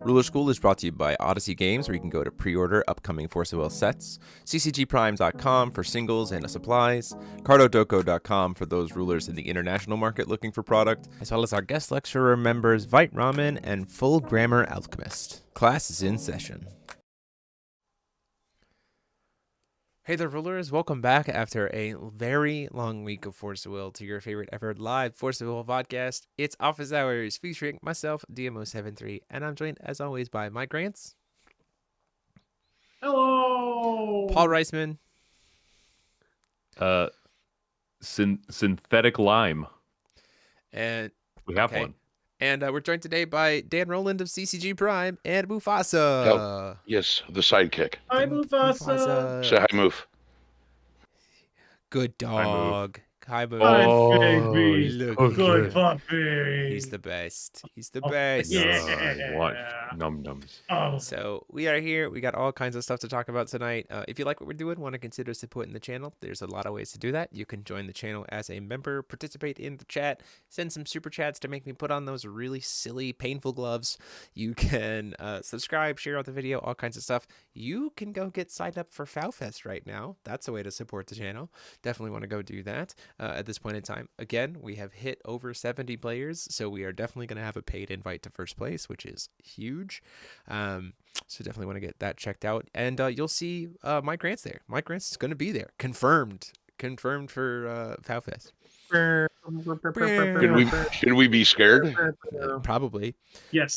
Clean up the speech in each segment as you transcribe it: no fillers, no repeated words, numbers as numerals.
Ruler School is brought to you by Odyssey Games, where you can go to pre-order upcoming Force of Will sets, ccgprime.com for singles and supplies, cardodoko.com for those rulers in the international market looking for product, as well as our guest lecturer members Vite Ramen and Full Grammar Alchemist. Class is in session. Hey there, rulers. Welcome back after a very long week of Force of Will to your favorite ever live Force of Will podcast. It's Office Hours featuring myself, DMO73, and I'm joined as always by Mike Grants. Hello! Paul Reisman. Synthetic lime. And we have one. And we're joined today by Dan Rowland of CCG Prime and Mufasa. Oh, yes, the sidekick. Hi, Mufasa. Say hi, Moof. Good dog. Hi, Moof. Hi, baby. Look, good puppy. He's the best. He's the best. Yeah. Num-nums. Oh. So we are here. We got all kinds of stuff to talk about tonight. If you like what we're doing, want to consider supporting the channel, there's a lot of ways to do that. You can join the channel as a member, participate in the chat, send some super chats to make me put on those really silly, painful gloves. You can subscribe, share out the video, all kinds of stuff. You can go get signed up for FowFest right now. That's a way to support the channel. Definitely want to go do that at this point in time. Again, we have hit over 70 players, so we are definitely going to have a paid invite to first place, which is huge. So definitely want to get that checked out. And you'll see Mike Grant's there. Mike Grant's is going to be there. Confirmed for FowFest. Should we be scared? Probably. Yes.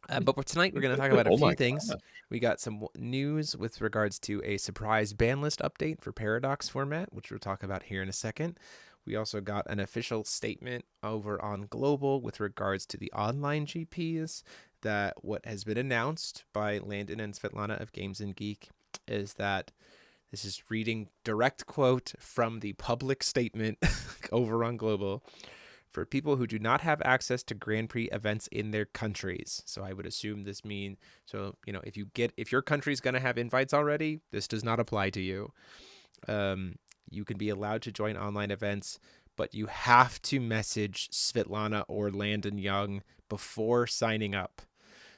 But tonight we're going to talk about a few things. God. We got some news with regards to a surprise ban list update for Paradox format, which we'll talk about here in a second. We also got an official statement over on Global with regards to the online GPs, that what has been announced by Landon and Svetlana of Games and Geek is that this is reading direct quote from the public statement over on Global. For people who do not have access to Grand Prix events in their countries. So I would assume this means, if your country's going to have invites already, this does not apply to you. You can be allowed to join online events, but you have to message Svetlana or Landon Young before signing up.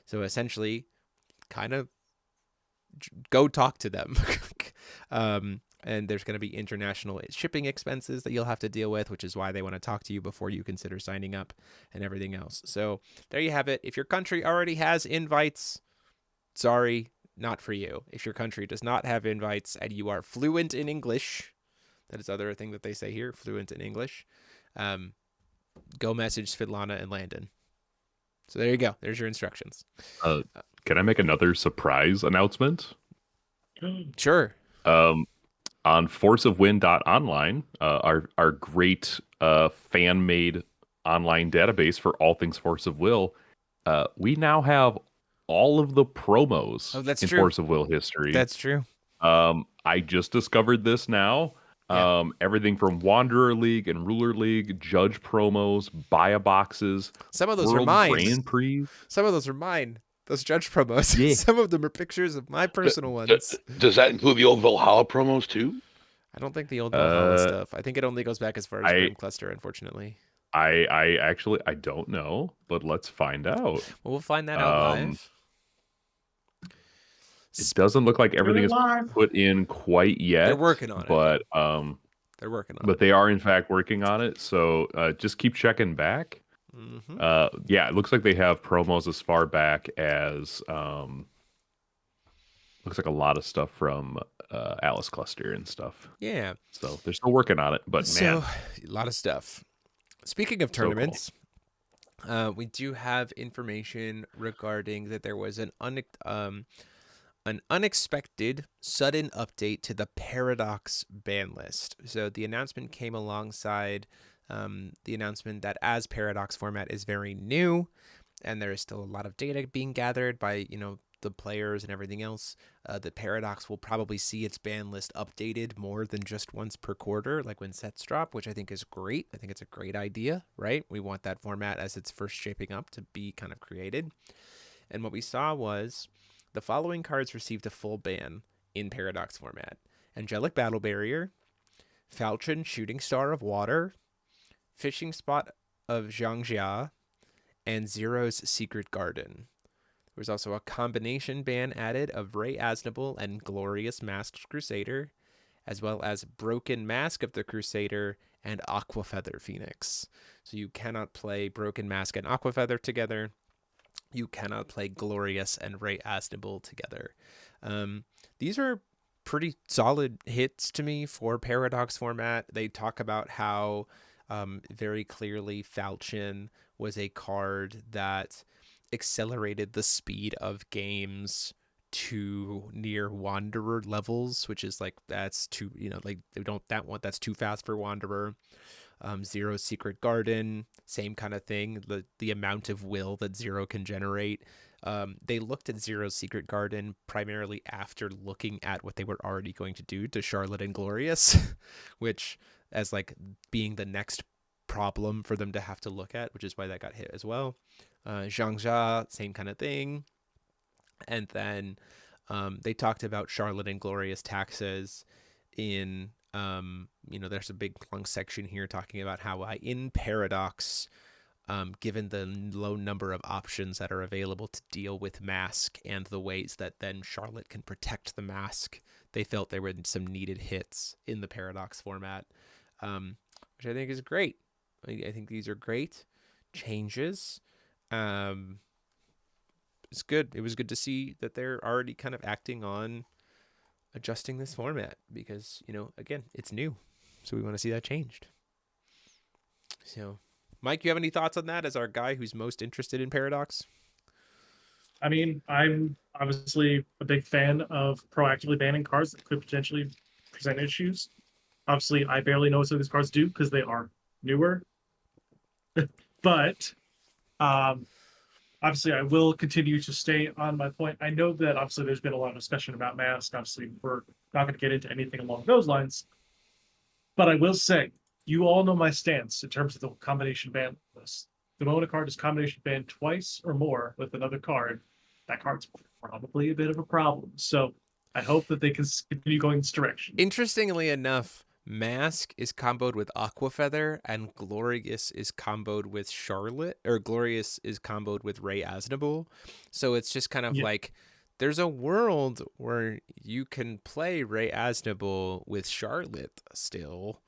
So essentially, kind of go talk to them. And there's going to be international shipping expenses that you'll have to deal with, which is why they want to talk to you before you consider signing up and everything else. So there you have it. If your country already has invites, sorry, not for you. If your country does not have invites and you are fluent in English, that is the other thing that they say here, fluent in English, go message Svetlana and Landon. So there you go. There's your instructions. Can I make another surprise announcement? Sure. On forceofwind.online, our great fan-made online database for all things Force of Will, we now have all of the promos in true. Force of Will history. That's true. I just discovered this now. Yeah. Everything from Wanderer League and Ruler League, Judge promos, Buy-a boxes. Some of those World are mine. Grand Prix. Some of those are mine. Those Judge promos. Yeah. Some of them are pictures of my personal ones. Does that include the old Valhalla promos too? I don't think the old Valhalla stuff. I think it only goes back as far as Grim Cluster, unfortunately. I actually don't know, but let's find out. Well, we'll find that out live. It doesn't look like everything is put in quite yet. They're working on it. But they're working on it. But they are in fact working on it. So just keep checking back. Mm-hmm. Yeah, it looks like they have promos as far back as looks like a lot of stuff from Alice Cluster and stuff. Yeah. So they're still working on it, but man, a lot of stuff. Speaking of tournaments, we do have information regarding that there was an unexpected sudden update to the Paradox ban list. So the announcement came alongside the announcement that as Paradox format is very new and there is still a lot of data being gathered by, the players and everything else, the Paradox will probably see its ban list updated more than just once per quarter, like when sets drop, which I think is great. I think it's a great idea, right? We want that format as it's first shaping up to be kind of created. And what we saw was the following cards received a full ban in Paradox format: Angelic Battle Barrier, Falchion Shooting Star of Water, Fishing Spot of Zhangjia, and Zero's Secret Garden. was also a combination ban added of Ray Asnable and Glorious Masked Crusader, as well as Broken Mask of the Crusader and Aquafeather Phoenix. So you cannot play Broken Mask and Aquafeather together. You cannot play Glorious and Ray Asnable together. These are pretty solid hits to me for Paradox format. They talk about how very clearly Falchion was a card that accelerated the speed of games to near Wanderer levels, which is like that's too, like they don't that's too fast for Wanderer. Zero Secret Garden, same kind of thing. The amount of will that Zero can generate. They looked at Zero Secret Garden primarily after looking at what they were already going to do to Charlotte and Glorious, which as like being the next problem for them to have to look at, which is why that got hit as well. Zhangxia, same kind of thing. And then they talked about Charlotte and Glorious taxes in there's a big long section here talking about how in Paradox, given the low number of options that are available to deal with Mask and the ways that then Charlotte can protect the Mask, they felt there were some needed hits in the Paradox format, which I think is great. I think these are great changes. It's good. It was good to see that they're already kind of acting on adjusting this format because, again, it's new. So we want to see that changed. So, Mike, you have any thoughts on that as our guy who's most interested in Paradox? I mean, I'm obviously a big fan of proactively banning cards that could potentially present issues. Obviously, I barely know what some of these cards do because they are newer. But obviously, I will continue to stay on my point. I know that obviously there's been a lot of discussion about Mask. Obviously, we're not going to get into anything along those lines. But I will say, you all know my stance in terms of the combination ban list. The moment a card is combination banned twice or more with another card, that card's probably a bit of a problem. So I hope that they can continue going this direction. Interestingly enough, Mask is comboed with Aquafeather and Glorious is comboed with Charlotte, or Glorious is comboed with Ray Asnable. So it's just kind of like there's a world where you can play Ray Asnable with Charlotte still.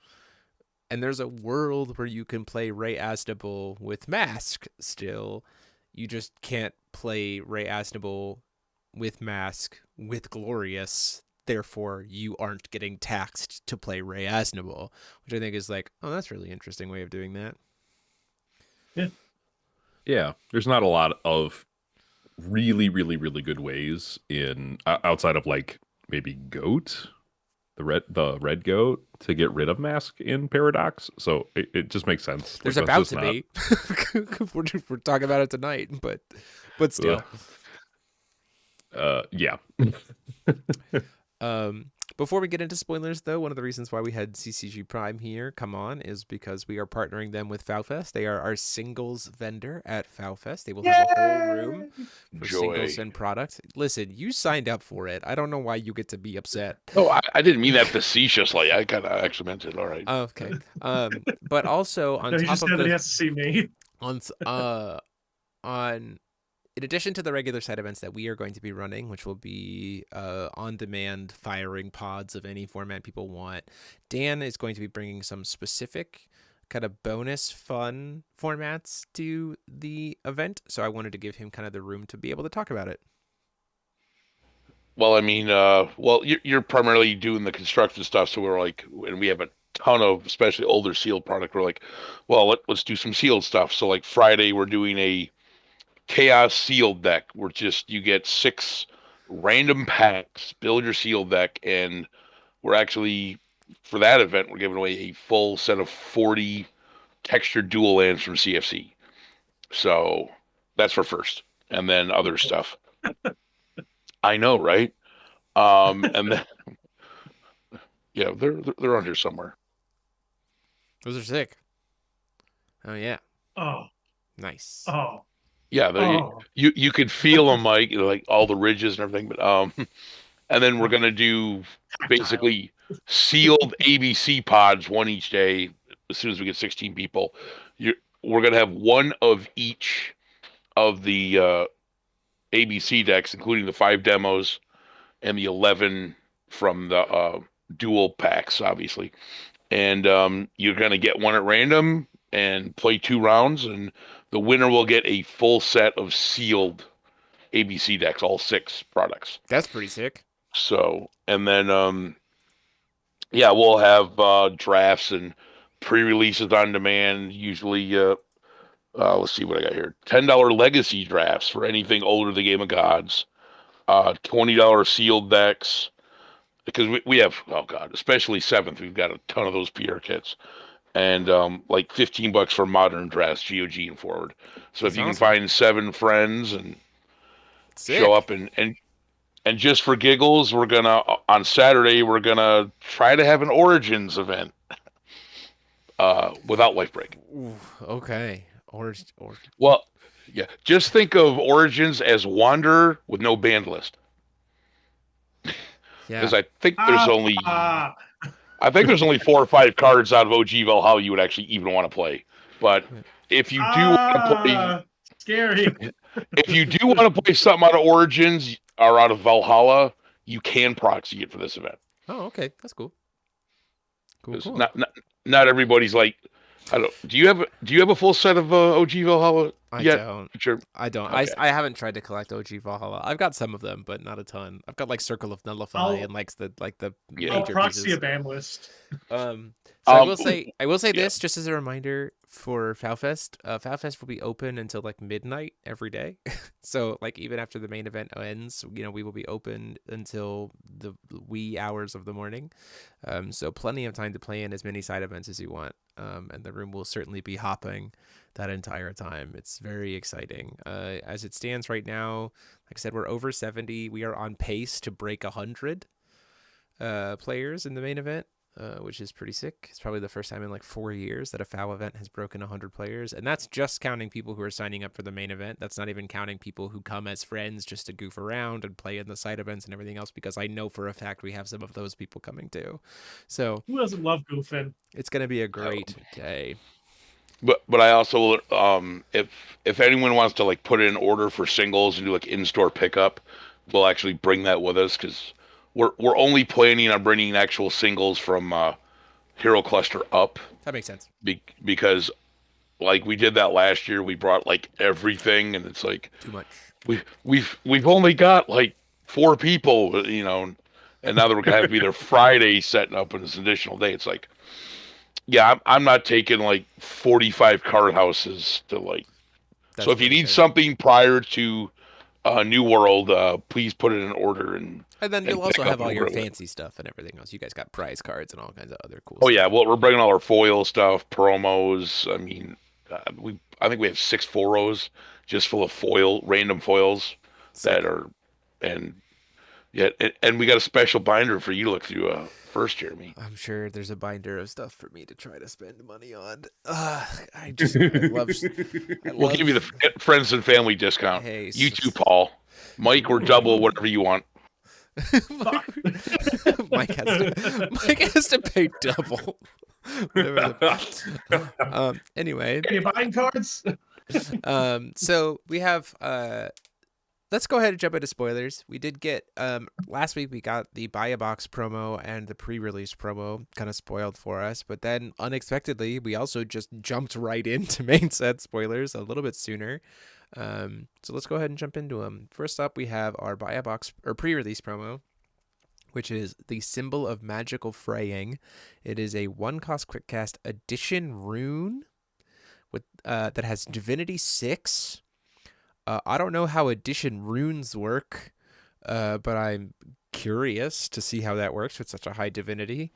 And there's a world where you can play Ray Asnable with Mask still. You just can't play Ray Asnable with Mask with Glorious. Therefore, you aren't getting taxed to play Ray Asnable, which I think is like, oh, that's a really interesting way of doing that. Yeah, there's not a lot of really, really, really good ways in outside of like maybe Goat, the red Goat, to get rid of Mask in Paradox. So it just makes sense. There's like, about to be. We're talking about it tonight, but still. Yeah. Before we get into spoilers, though, one of the reasons why we had TCG Prime here come on is because we are partnering them with FowFest. They are our singles vendor at FowFest. They will have a whole room for singles and product. Listen, you signed up for it. I don't know why you get to be upset. No, I didn't mean that facetiously. I kind of actually meant it. All right. Okay. But also on top just of he has to see me. In addition to the regular side events that we are going to be running, which will be on-demand firing pods of any format people want, Dan is going to be bringing some specific kind of bonus fun formats to the event. So I wanted to give him kind of the room to be able to talk about it. Well, I mean, you're primarily doing the construction stuff. So we're like, and we have a ton of especially older sealed product. We're like, well, let's do some sealed stuff. So like Friday, we're doing a Chaos sealed deck where you get 6 random packs, build your sealed deck, and we're actually, for that event, we're giving away a full set of 40 textured dual lands from CFC. So that's for first, and then other stuff. I know, right? And then yeah, they're on here somewhere. Those are sick. Oh yeah. Oh, nice. Oh. Yeah, you could feel them, Mike, like all the ridges and everything. But and then we're gonna do basically sealed ABC pods, one each day. As soon as we get 16 people, we're gonna have one of each of the ABC decks, including the 5 demos and the 11 from the dual packs, obviously. And you're going to get one at random and play 2 rounds, and the winner will get a full set of sealed ABC decks, all 6 products. That's pretty sick. So, and then yeah, we'll have drafts and pre-releases on demand. Usually, let's see what I got here: $10 legacy drafts for anything older than Game of Gods. $20 sealed decks, because we have, oh god, especially 7th, we've got a ton of those PR kits, and like $15 for modern drafts, GOG and forward. So That's if you can awesome. find 7 friends and Sick. show up and just for giggles, we're gonna on Saturday we're gonna try to have an Origins event without life break. Ooh, okay. Or Well, yeah, just think of Origins as Wanderer with no band list, yeah. because I think there's only Ah, I think there's only 4 or 5 cards out of OG Valhalla you would actually even want to play. But if you do want to play, scary. if you do want to play something out of Origins or out of Valhalla, you can proxy it for this event. Oh, okay. That's cool. Cool. 'Cause Cool. not everybody's like, I don't. Do you have a full set of OG Valhalla I yet? don't. Sure. I don't. Okay. I haven't tried to collect OG Valhalla. I've got some of them, but not a ton. I've got like Circle of Nullify and like the Yeah. I'll major proxy pieces. a ban list. So I Um, will say yeah. this just as a reminder for FowFest. FowFest will be open until like midnight every day. So like even after the main event ends, we will be open until the wee hours of the morning. So plenty of time to play in as many side events as you want. And the room will certainly be hopping that entire time. It's very exciting. As it stands right now, like I said, we're over 70. We are on pace to break 100 players in the main event. Which is pretty sick. It's probably the first time in like 4 years that a FOW event has broken 100 players. And that's just counting people who are signing up for the main event. That's not even counting people who come as friends just to goof around and play in the side events and everything else, because I know for a fact we have some of those people coming too. So Who doesn't love goofing? it's going to be a great day. But I also if anyone wants to like put in an order for singles and do like in-store pickup, we'll actually bring that with us, because we're only planning on bringing actual singles from Hero Cluster up, That makes sense. because like we did that last year. We brought like everything, and it's like Too much. we've only got like 4 people, and now that we're gonna have to be there Friday setting up in this additional day. It's like, yeah, I'm not taking like 45 card houses to like. That's So if you very need fair. something prior to New World, please put it in order and And then you'll pick also up have all and your order it. fancy stuff and everything else. You guys got prize cards and all kinds of other cool Oh stuff. yeah, well we're bringing all our foil stuff, promos. I mean, I think we have 6 foros just full of random foils Sick. that are, and yeah, and we got a special binder for you to look through first, Jeremy. I'm sure there's a binder of stuff for me to try to spend money on. I love. We'll give you the friends and family discount. Hey, You too, Paul. Mike, we're double whatever you want. Mike has to pay double. Anyway, Are you buying cards? so we have let's go ahead and jump into spoilers. We did get last week we got the buy a box promo and the pre-release promo kind of spoiled for us, but then unexpectedly we also just jumped right into main set spoilers a little bit sooner. So let's go ahead and jump into them. First up, we have our buy a box or pre-release promo, which is the Symbol of Magical Fraying. It is a 1-cost quick cast edition rune with that has Divinity 6. I don't know how edition runes work, but I'm curious to see how that works with such a high divinity.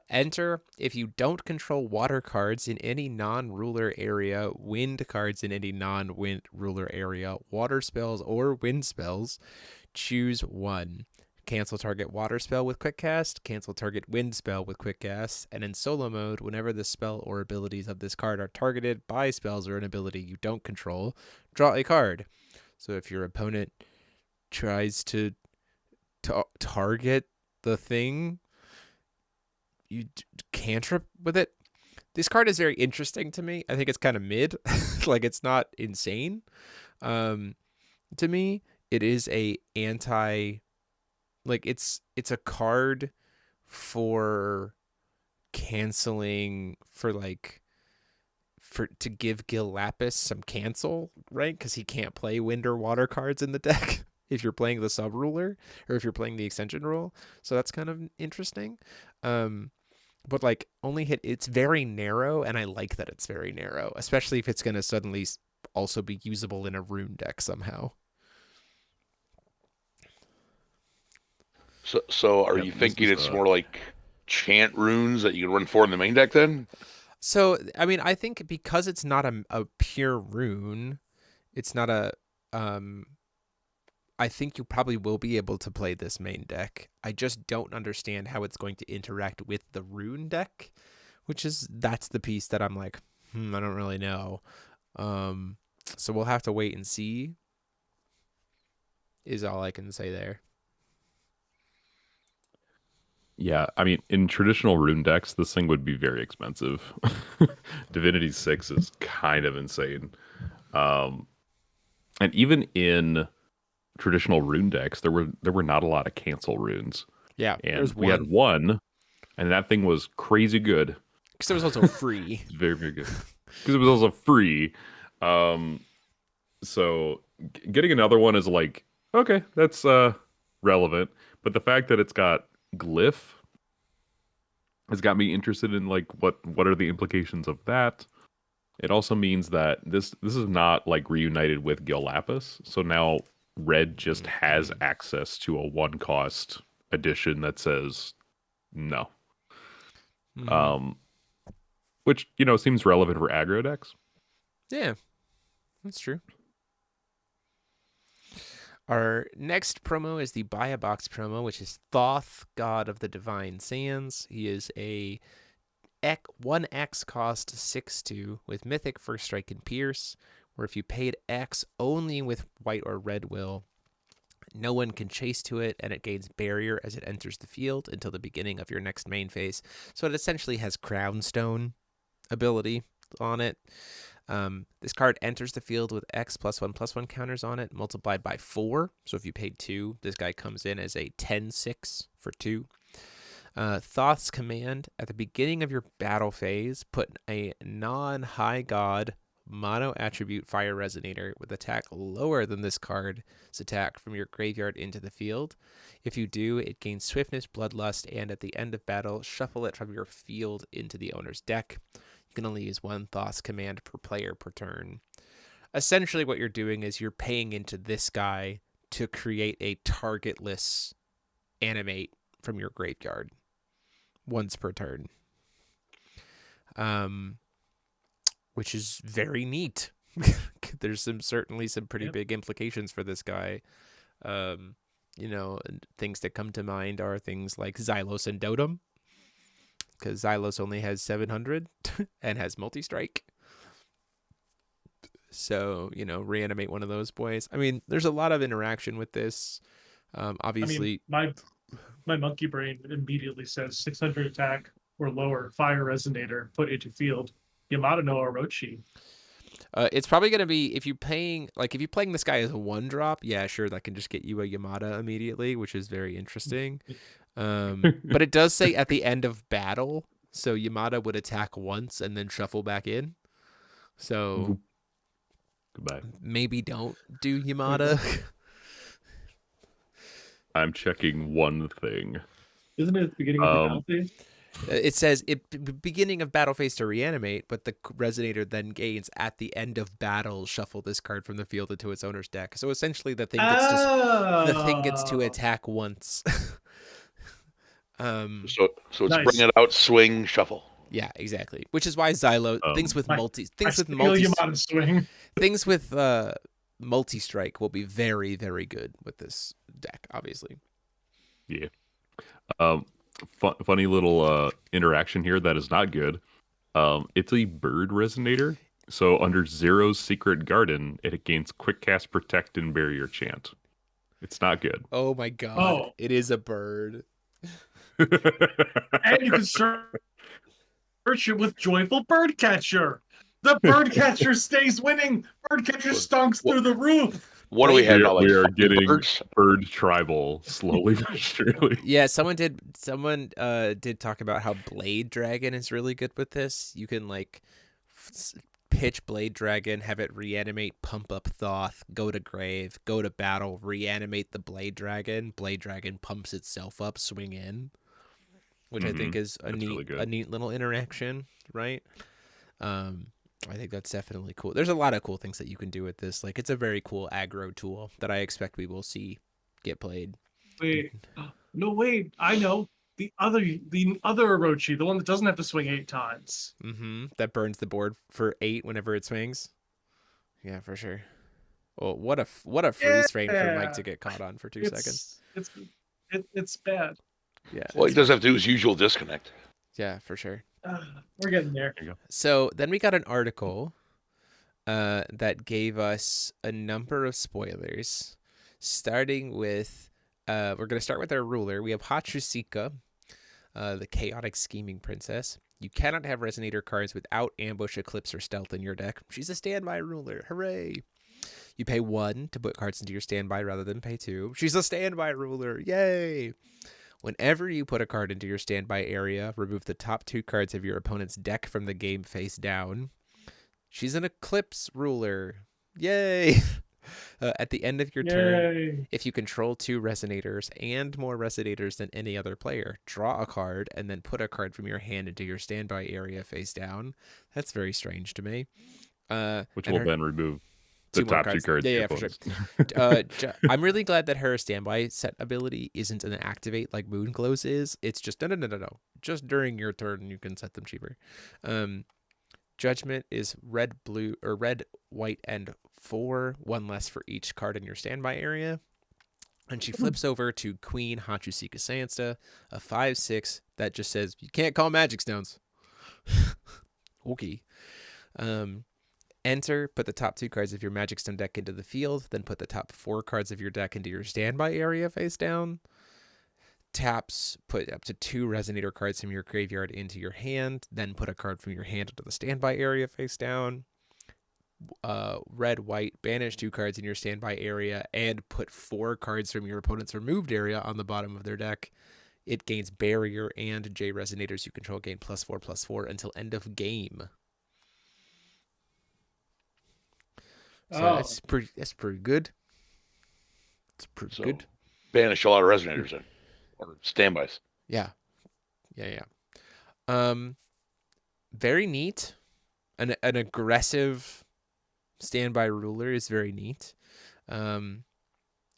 Enter if you don't control water cards in any non-ruler area, wind cards in any non-wind ruler area, water spells or wind spells, choose one. Cancel target water spell with quick cast, cancel target wind spell with quick cast, and in solo mode, whenever the spell or abilities of this card are targeted by spells or an ability you don't control, draw a card. So if your opponent tries to target the thing, you cantrip with it. This card is very interesting to me. I think it's kind of mid. Like, it's not insane. to me. It is a anti, like it's a card for canceling, for like, for to give Gil Lapis some cancel, right? Because he can't play wind or water cards in the deck if you're playing the sub ruler or if you're playing the extension rule. So that's kind of interesting. But like only hit, it's very narrow, and I like that it's very narrow, especially if it's going to suddenly also be usable in a rune deck somehow. So are Yep, you this thinking is it's more like chant runes that you can run 4 in the main deck then? So I mean, I think because it's not a pure rune, it's not a I think you probably will be able to play this main deck. I just don't understand how it's going to interact with the rune deck, that's the piece that I'm like, I don't really know. So we'll have to wait and see, is all I can say there. Yeah, I mean, in traditional rune decks, this thing would be very expensive. Divinity 6 is kind of insane. And even in traditional rune decks, there were not a lot of cancel runes. Yeah, And there's we had one, and that thing was crazy good. because it was also free. It's very, very good. Because it was also free. So getting another one is like, okay, that's relevant. But the fact that it's got glyph has got me interested in like what are the implications of that. It also means that this is not like reunited with Gil Lapis. So now red just has access to a 1-cost edition that says no. Which, seems relevant for aggro decks. Yeah, that's true. Our next promo is the Buy a Box promo, which is Thoth, God of the Divine Sands. He is a 1x cost 6/2 with Mythic, First Strike, and Pierce, where if you paid X only with white or red will, no one can chase to it, and it gains barrier as it enters the field until the beginning of your next main phase. So it essentially has Crown Stone ability on it. This card enters the field with X +1/+1 counters on it, multiplied by 4. So if you paid 2, this guy comes in as a 10/6 for 2. Thoth's command: at the beginning of your battle phase, put a non-high god mono attribute fire resonator with attack lower than this card's attack from your graveyard into the field. If you do, it gains swiftness, bloodlust, and at the end of battle, shuffle it from your field into the owner's deck. You can only use one Thoth's command per player per turn. Essentially what you're doing is you're paying into this guy to create a targetless animate from your graveyard once per turn. Which is very neat. There's certainly some pretty big implications for this guy. Things that come to mind are things like Xylos and Dotem, because Xylos only has 700 and has multi-strike. So, reanimate one of those boys. I mean, there's a lot of interaction with this. Obviously, my monkey brain immediately says 600 attack or lower, fire resonator, put into field, Yamato no Orochi. It's probably going to be, if you're playing this guy as a 1-drop, yeah, sure, that can just get you a Yamada immediately, which is very interesting. But it does say at the end of battle, so Yamada would attack once and then shuffle back in. So goodbye. Maybe don't do Yamada. I'm checking one thing. Isn't it at the beginning of the battle phase? It says beginning of battle phase to reanimate, but the resonator then gains at the end of battle, shuffle this card from the field into its owner's deck. So essentially the thing gets to attack once. So it's Nice. bring it out, swing, shuffle. Yeah, exactly. Which is why Xylo things with multi-strike will be very, very good with this deck, obviously. Yeah. Funny little interaction here that is not good. It's a bird resonator. So under Zero's Secret Garden, it gains quick cast, protect, and barrier chant. It's not good. Oh my god. It is a bird. And you can search it with Joyful Birdcatcher. The Birdcatcher stays winning. Birdcatcher stonks through the roof. What do we have now? Like We are five getting birds? bird tribal slowly but surely. Yeah, someone did talk about how Blade Dragon is really good with this. You can like pitch Blade Dragon, have it reanimate, pump up Thoth, go to grave, go to battle, reanimate the Blade Dragon. Blade Dragon pumps itself up, swing in, which I think is That's really good. a neat little interaction, right? I think that's definitely cool. There's a lot of cool things that you can do with this. Like, it's a very cool aggro tool that I expect we will see get played. Wait, no, wait. I know the other Orochi, the one that doesn't have to swing 8 times. That burns the board for 8 whenever it swings. Yeah, for sure. Well, what a freeze frame for Mike to get caught on for 2 seconds. It's bad. Yeah. Well, he does have to do his usual disconnect. Yeah, for sure. We're getting there. There you go. So then we got an article that gave us a number of spoilers, starting with we're going to start with our ruler. We have Hatsusika, the chaotic scheming princess. You cannot have resonator cards without ambush, eclipse, or stealth in your deck. She's a standby ruler. Hooray! You pay 1 to put cards into your standby rather than pay 2. She's a standby ruler. Yay! Whenever you put a card into your standby area, remove the top 2 cards of your opponent's deck from the game face down. She's an eclipse ruler. Yay! At the end of your turn, if you control 2 resonators and more resonators than any other player, draw a card and then put a card from your hand into your standby area face down. That's very strange to me. Which will then remove the 2 more top 2 cards. Yeah, for sure. I'm really glad that her standby set ability isn't an activate like Moonglows is. It's just no. Just during your turn, you can set them cheaper. Judgment is red, blue, or red, white, and 4, 1 less for each card in your standby area. And she flips over to Queen Hatsusika Sansta, a 5/6 that just says you can't call magic stones. Okay. Enter, put the top 2 cards of your Magic Stone deck into the field, then put the top 4 cards of your deck into your standby area face down. Taps, put up to 2 Resonator cards from your graveyard into your hand, then put a card from your hand into the standby area face down. Red, white, banish 2 cards in your standby area, and put 4 cards from your opponent's removed area on the bottom of their deck. It gains Barrier and J Resonators you control gain +4/+4 until end of game. So that's pretty good. It's pretty good. Banish a lot of resonators then, or standbys. Yeah. Very neat. An aggressive standby ruler is very neat.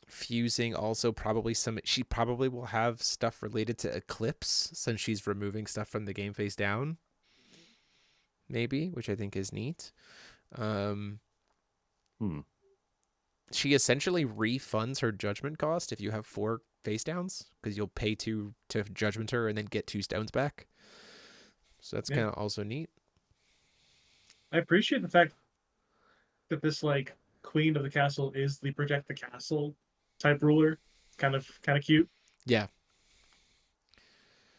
Fusing also probably she probably will have stuff related to Eclipse since she's removing stuff from the game face down. Maybe, which I think is neat. She essentially refunds her judgment cost if you have 4 face downs, because you'll pay 2 to judgment her and then get 2 stones back. So that's kind of also neat. I appreciate the fact that this like queen of the castle is the protect the castle type ruler. It's kind of cute. Yeah.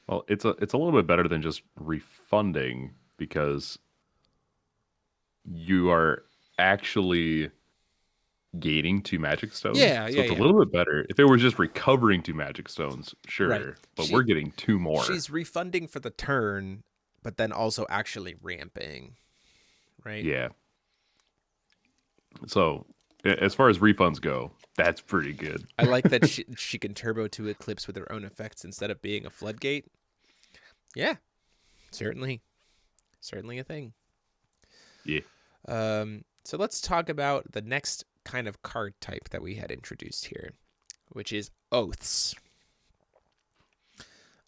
Well, it's a little bit better than just refunding, because you are actually gaining 2 magic stones. Yeah, so it's a little bit better. If it was just recovering 2 magic stones, sure. Right. But we're getting 2 more. She's refunding for the turn, but then also actually ramping. Right? Yeah. So as far as refunds go, that's pretty good. I like that she can turbo to Eclipse with her own effects instead of being a floodgate. Yeah. Certainly a thing. Yeah. So let's talk about the next kind of card type that we had introduced here, which is oaths.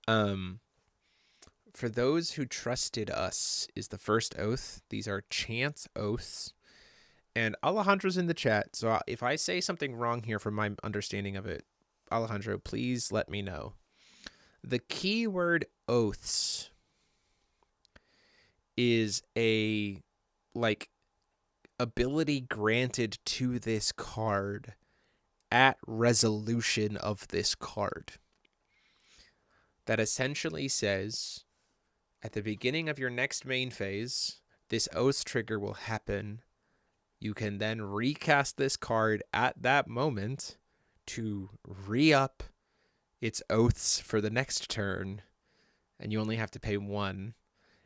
For those who trusted us is the first oath. These are chance oaths. And Alejandro's in the chat, so if I say something wrong here from my understanding of it, Alejandro, please let me know. The keyword oaths is a ability granted to this card at resolution of this card. That essentially says, at the beginning of your next main phase, this oath trigger will happen you can then recast this card at that moment to re-up its oaths for the next turn, and you only have to pay 1,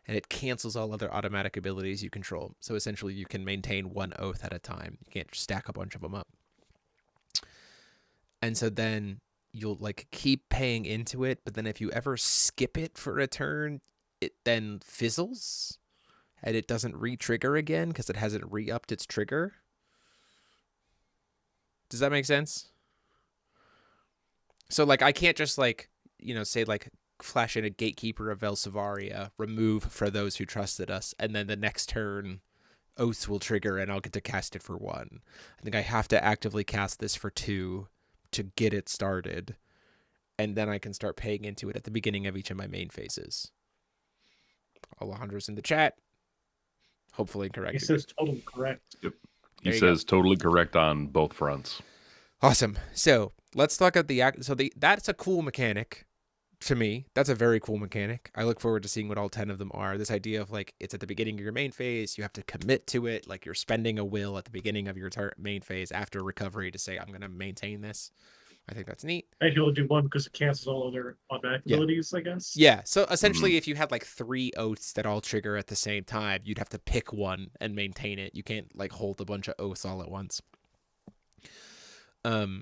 and it cancels all other automatic abilities you control. So essentially you can maintain 1 oath at a time. You can't stack a bunch of them up. And so then you'll like keep paying into it, but then if you ever skip it for a turn, it then fizzles and it doesn't re-trigger again because it hasn't re-upped its trigger. Does that make sense? So like I can't just like, say like flash in a Gatekeeper of Velsivaria, remove for those who trusted us, and then the next turn oaths will trigger and I'll get to cast it for 1. I think I have to actively cast this for 2 to get it started, and then I can start paying into it at the beginning of each of my main phases. Alejandro's in the chat. Hopefully correct. He says totally correct. Yep. He says totally correct on both fronts. Awesome. So let's talk about that's a cool mechanic to me. That's a very cool mechanic. I look forward to seeing what all 10 of them are. This idea of like, it's at the beginning of your main phase. You have to commit to it. Like you're spending a will at the beginning of your main phase after recovery to say, I'm going to maintain this. I think that's neat. And he'll do 1 because it cancels all other automatic abilities, I guess. Yeah. So essentially, if you had like 3 oaths that all trigger at the same time, you'd have to pick one and maintain it. You can't like hold a bunch of oaths all at once.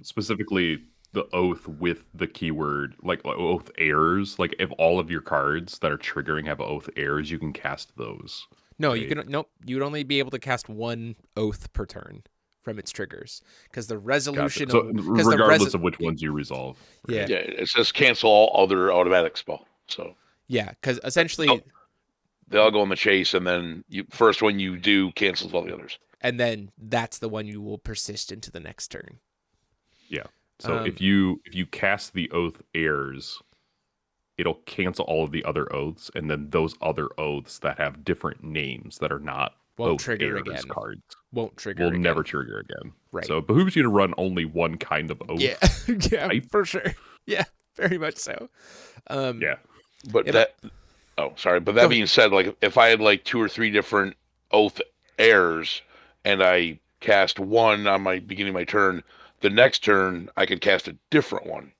Specifically, the oath with the keyword, like oath heirs. Like if all of your cards that are triggering have oath heirs, you can cast those. No, right? you can. Nope. You'd only be able to cast 1 oath per turn from its triggers because the resolution. Gotcha. So regardless of which ones you resolve. Yeah. Yeah, it says cancel all other automatic spell. So yeah, because essentially they all go in the chase, and then first one you do cancels all the others. And then that's the one you will persist into the next turn. Yeah. So if you cast the oath heirs, it'll cancel all of the other oaths, and then those other oaths that have different names that are not won't oath trigger heirs again. Cards Won't trigger. Will again. never trigger again. Right. So it behooves you to run only one kind of oath. Yeah. Yeah. type. For sure. Yeah. Very much so. Yeah. But that being said, like if I had like 2 or 3 different oath heirs, and I cast 1 on my beginning of my turn, the next turn I could cast a different one,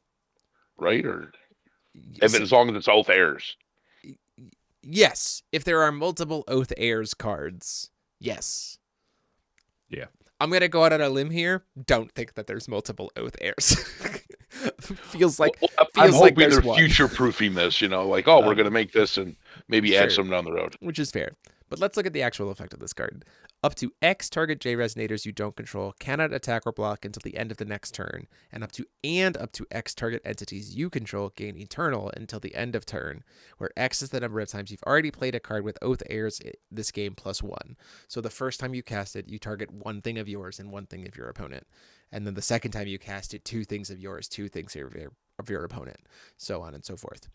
right? Or as long as it's oath heirs. Yes, if there are multiple oath heirs cards, yes. Yeah. I'm gonna go out on a limb here. Don't think that there's multiple oath heirs. feels like I'm hoping there's they're one. future-proofing this. Like, we're going to make this and maybe add some down the road, which is fair. But let's look at the actual effect of this card. Up to X target J resonators you don't control cannot attack or block until the end of the next turn, and up to X target entities you control gain eternal until the end of turn, where X is the number of times you've already played a card with oath heirs this game plus 1. So the first time you cast it, you target 1 thing of yours and 1 thing of your opponent, and then the second time you cast it, 2 things of yours, 2 things of your opponent, so on and so forth.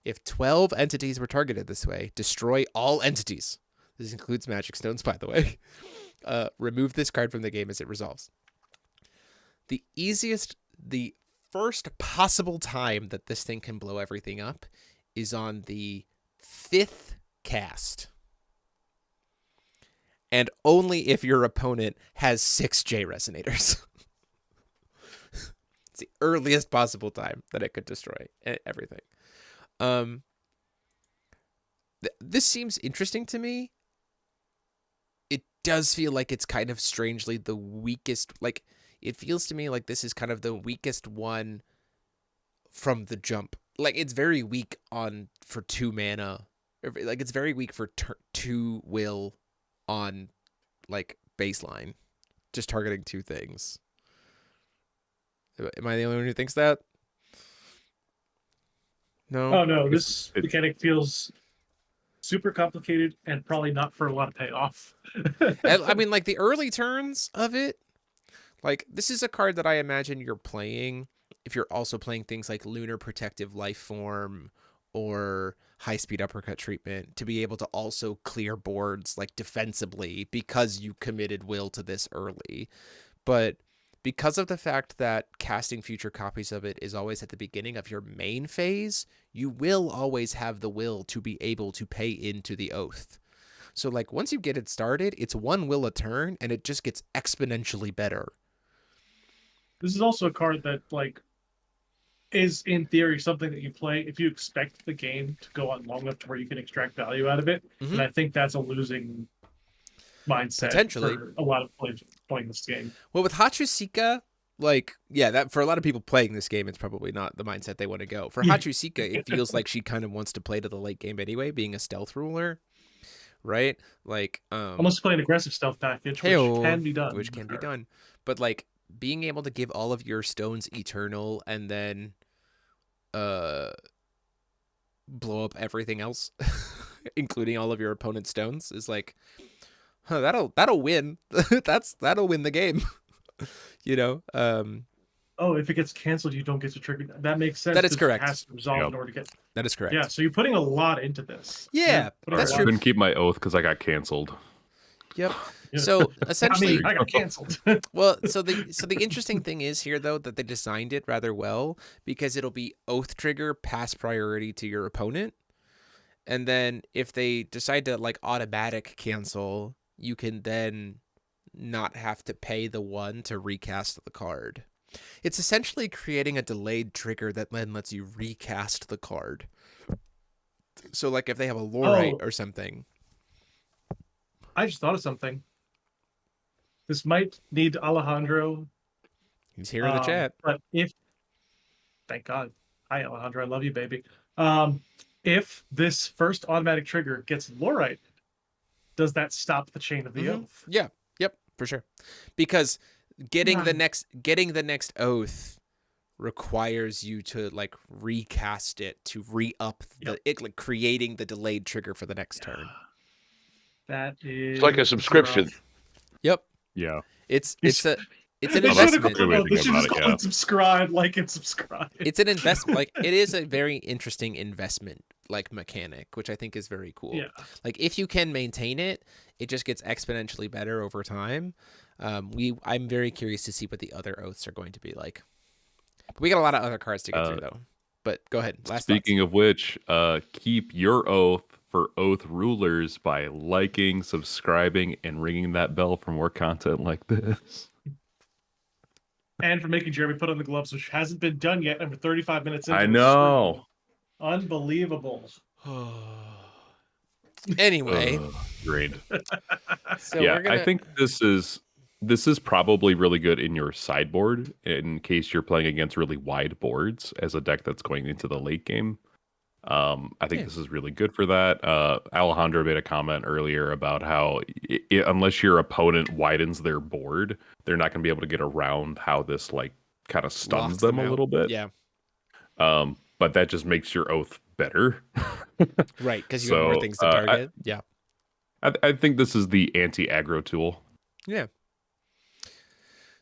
If 12 entities were targeted this way, destroy all entities. This includes magic stones, by the way. Remove this card from the game as it resolves. The first possible time that this thing can blow everything up is on the 5th cast. And only if your opponent has 6 J resonators. It's the earliest possible time that it could destroy everything. This seems interesting to me. It does feel like it's kind of strangely the weakest. Like, it feels to me like this is kind of the weakest one from the jump. Like, it's very weak for 2 mana. Like, it's very weak for 2 will on, like, baseline. Just targeting 2 things. Am I the only one who thinks that? No? Oh, no. This mechanic feels super complicated and probably not for a lot of payoff. I mean, like, the early turns of it, like, this is a card that I imagine you're playing if you're also playing things like Lunar Protective Life Form or High Speed Uppercut Treatment to be able to also clear boards, like, defensively because you committed will to this early. But because of the fact that casting future copies of it is always at the beginning of your main phase, you will always have the will to be able to pay into the oath. So like once you get it started, it's one will a turn, and it just gets exponentially better. This is also a card that like is in theory something that you play if you expect the game to go on long enough to where you can extract value out of it. Mhm. And I think that's a losing mindset Potentially. for a lot of players playing this game. Well, with Hachusika, like, yeah, that for a lot of people playing this game, it's probably not the mindset they want to go. For Hachusika, it feels like she kind of wants to play to the late game anyway, being a stealth ruler, right? Like, Almost play an aggressive stealth package, which Hey-o, can be done. which can be done. But like being able to give all of your stones eternal and then blow up everything else, including all of your opponent's stones, is like, huh, that'll win. that'll win the game. You know? Oh, if it gets canceled, you don't get to trigger. That makes sense. That is 'cause correct. It has to resolve Yep. in order to get. That is correct. Yeah, so you're putting a lot into this. Yeah, Putting that's a I lot- true. couldn't keep my oath because I got canceled. Yep. Yeah. So I essentially, mean, I got canceled. well, so the interesting thing is here though that they designed it rather well because it'll be oath trigger pass priority to your opponent, and then if they decide to like automatic cancel, you can then not have to pay the one to recast the card. It's essentially creating a delayed trigger that then lets you recast the card. So like if they have a Lorite or something. I just thought of something. This might need Alejandro. He's here in the chat. But if, thank God, hi Alejandro, I love you, baby. If this first automatic trigger gets Lorite, does that stop the chain of the oath? Yeah. Yep, for sure. Because getting the Nice. next oath requires you to like recast it to re-up like creating the delayed trigger for the next turn. That is It's like a subscription. rough. Yep. Yeah. It's an They should have investment. called it- They should just About it, call yeah. it subscribe, like and subscribe. It's an investment. Like it is a very interesting investment like mechanic, which I think is very cool. Yeah. Like if you can maintain it, it just gets exponentially better over time. I'm very curious to see what the other oaths are going to be like. But we got a lot of other cards to get through though. But go ahead. Last Speaking of which, keep your oath for oath rulers by liking, subscribing, and ringing that bell for more content like this. And for making Jeremy put on the gloves, which hasn't been done yet, and we're 35 minutes into I the know. stream. Unbelievable. Anyway, Great. so Yeah, we're gonna. I think this is probably really good in your sideboard in case you're playing against really wide boards as a deck that's going into the late game. I think Yeah. this is really good for that. Alejandro made a comment earlier about how unless your opponent widens their board, they're not going to be able to get around how this like kind of stuns locks them a out. little bit. Yeah. But that just makes your oath better. Right, because you have more So, things to target. Yeah. I think this is the anti-aggro tool. Yeah.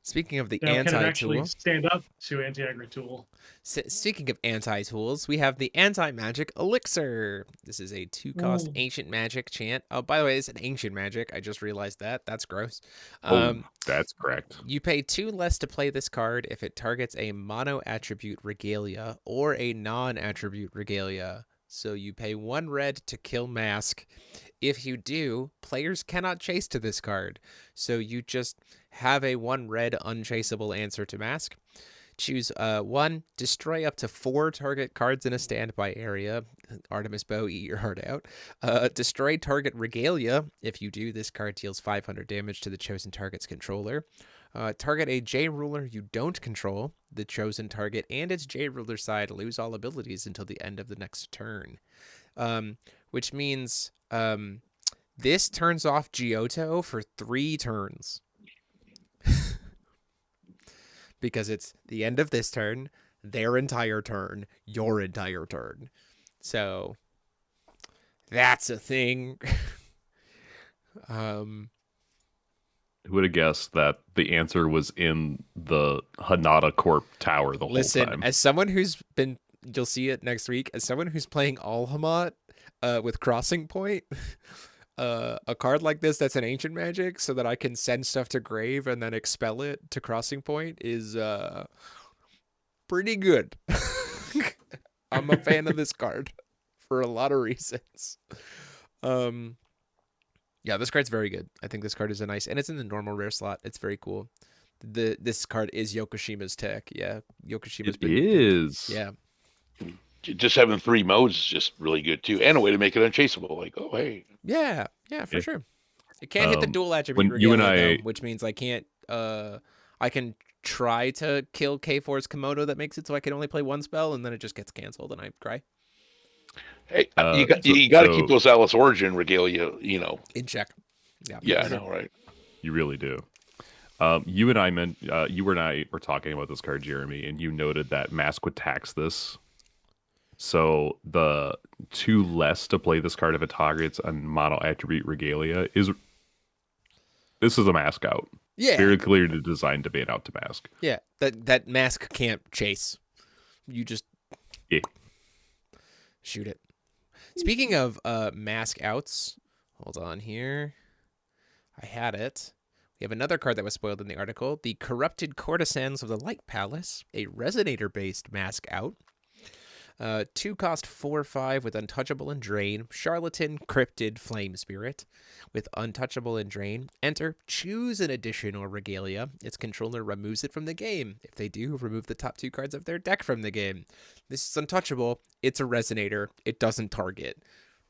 Speaking of the Now, can it actually anti-tool, stand up to anti-aggro tool? speaking of anti-tools, we have the anti-magic elixir. This is a 2-cost Ooh. ancient magic chant. Oh, by the way, it's an ancient magic. I just realized that. That's gross. That's correct. You pay 2 less to play this card if it targets a mono attribute regalia or a non-attribute regalia. So you pay 1 red to kill mask. If you do, players cannot chase to this card. So you just have a 1 red unchaseable answer to mask. Choose 1, destroy up to 4 target cards in a standby area. Artemis Bow, eat your heart out. Destroy target regalia. If you do, this card deals 500 damage to the chosen target's controller. Target a J ruler you don't control. The chosen target and its J ruler side lose all abilities until the end of the next turn. Which means this turns off Giotto for 3 turns. Because it's the end of this turn, their entire turn, your entire turn. So that's a thing. Who would have guessed that the answer was in the Hanada Corp tower the whole time? As someone who's been, you'll see it next week, as someone who's playing Alhamat with Crossing Point, a card like this that's an ancient magic so that I can send stuff to grave and then expel it to Crossing Point is pretty good. I'm a fan of this card for a lot of reasons. Yeah, this card's very good. I think this card is a nice, and it's in the normal rare slot. It's very cool. This card is Yokoshima's tech. Yeah, Yokoshima's It big pick. is. Yeah, Just having 3 modes is just really good too, and a way to make it unchaseable. Like, oh hey, yeah, for Yeah. sure. It can't hit the dual attribute when you and regalia, I- though, which means I can't. I can try to kill K4's Komodo that makes it so I can only play one spell, and then it just gets canceled, and I cry. hey, you so- got to keep those Alice Origin regalia, In check. Yeah, I know, right? You really do. You and I were talking about this card, Jeremy, and you noted that Mask would tax this. So the 2 less to play this card if it targets a mono attribute regalia is a mask out. Yeah, Very clearly designed to ban out to mask. yeah. That mask can't chase. You just Yeah. shoot it. Speaking of mask outs, hold on here. I had it. We have another card that was spoiled in the article. The Corrupted Courtesans of the Light Palace, a Resonator-based mask out. 2 cost 4/5 with Untouchable and Drain. Charlatan, Cryptid, Flame Spirit. With Untouchable and Drain, enter, choose an additional regalia. Its controller removes it from the game. If they do, remove the top 2 cards of their deck from the game. This is untouchable. It's a Resonator. It doesn't target.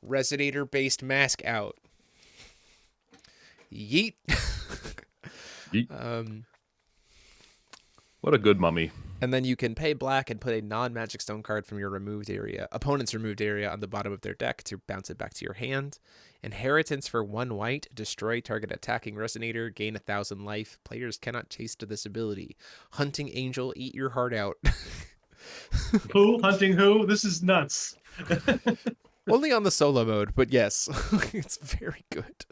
Resonator-based mask out. Yeet. Yeet. What a good mummy. And then you can pay black and put a non-magic stone card from your opponent's removed area on the bottom of their deck to bounce it back to your hand. Inheritance for 1 white, destroy target attacking Resonator, gain 1,000 life. Players cannot chase to this ability. Hunting Angel, eat your heart out. Who? Hunting who? This is nuts. Only on the solo mode, but yes, it's very good.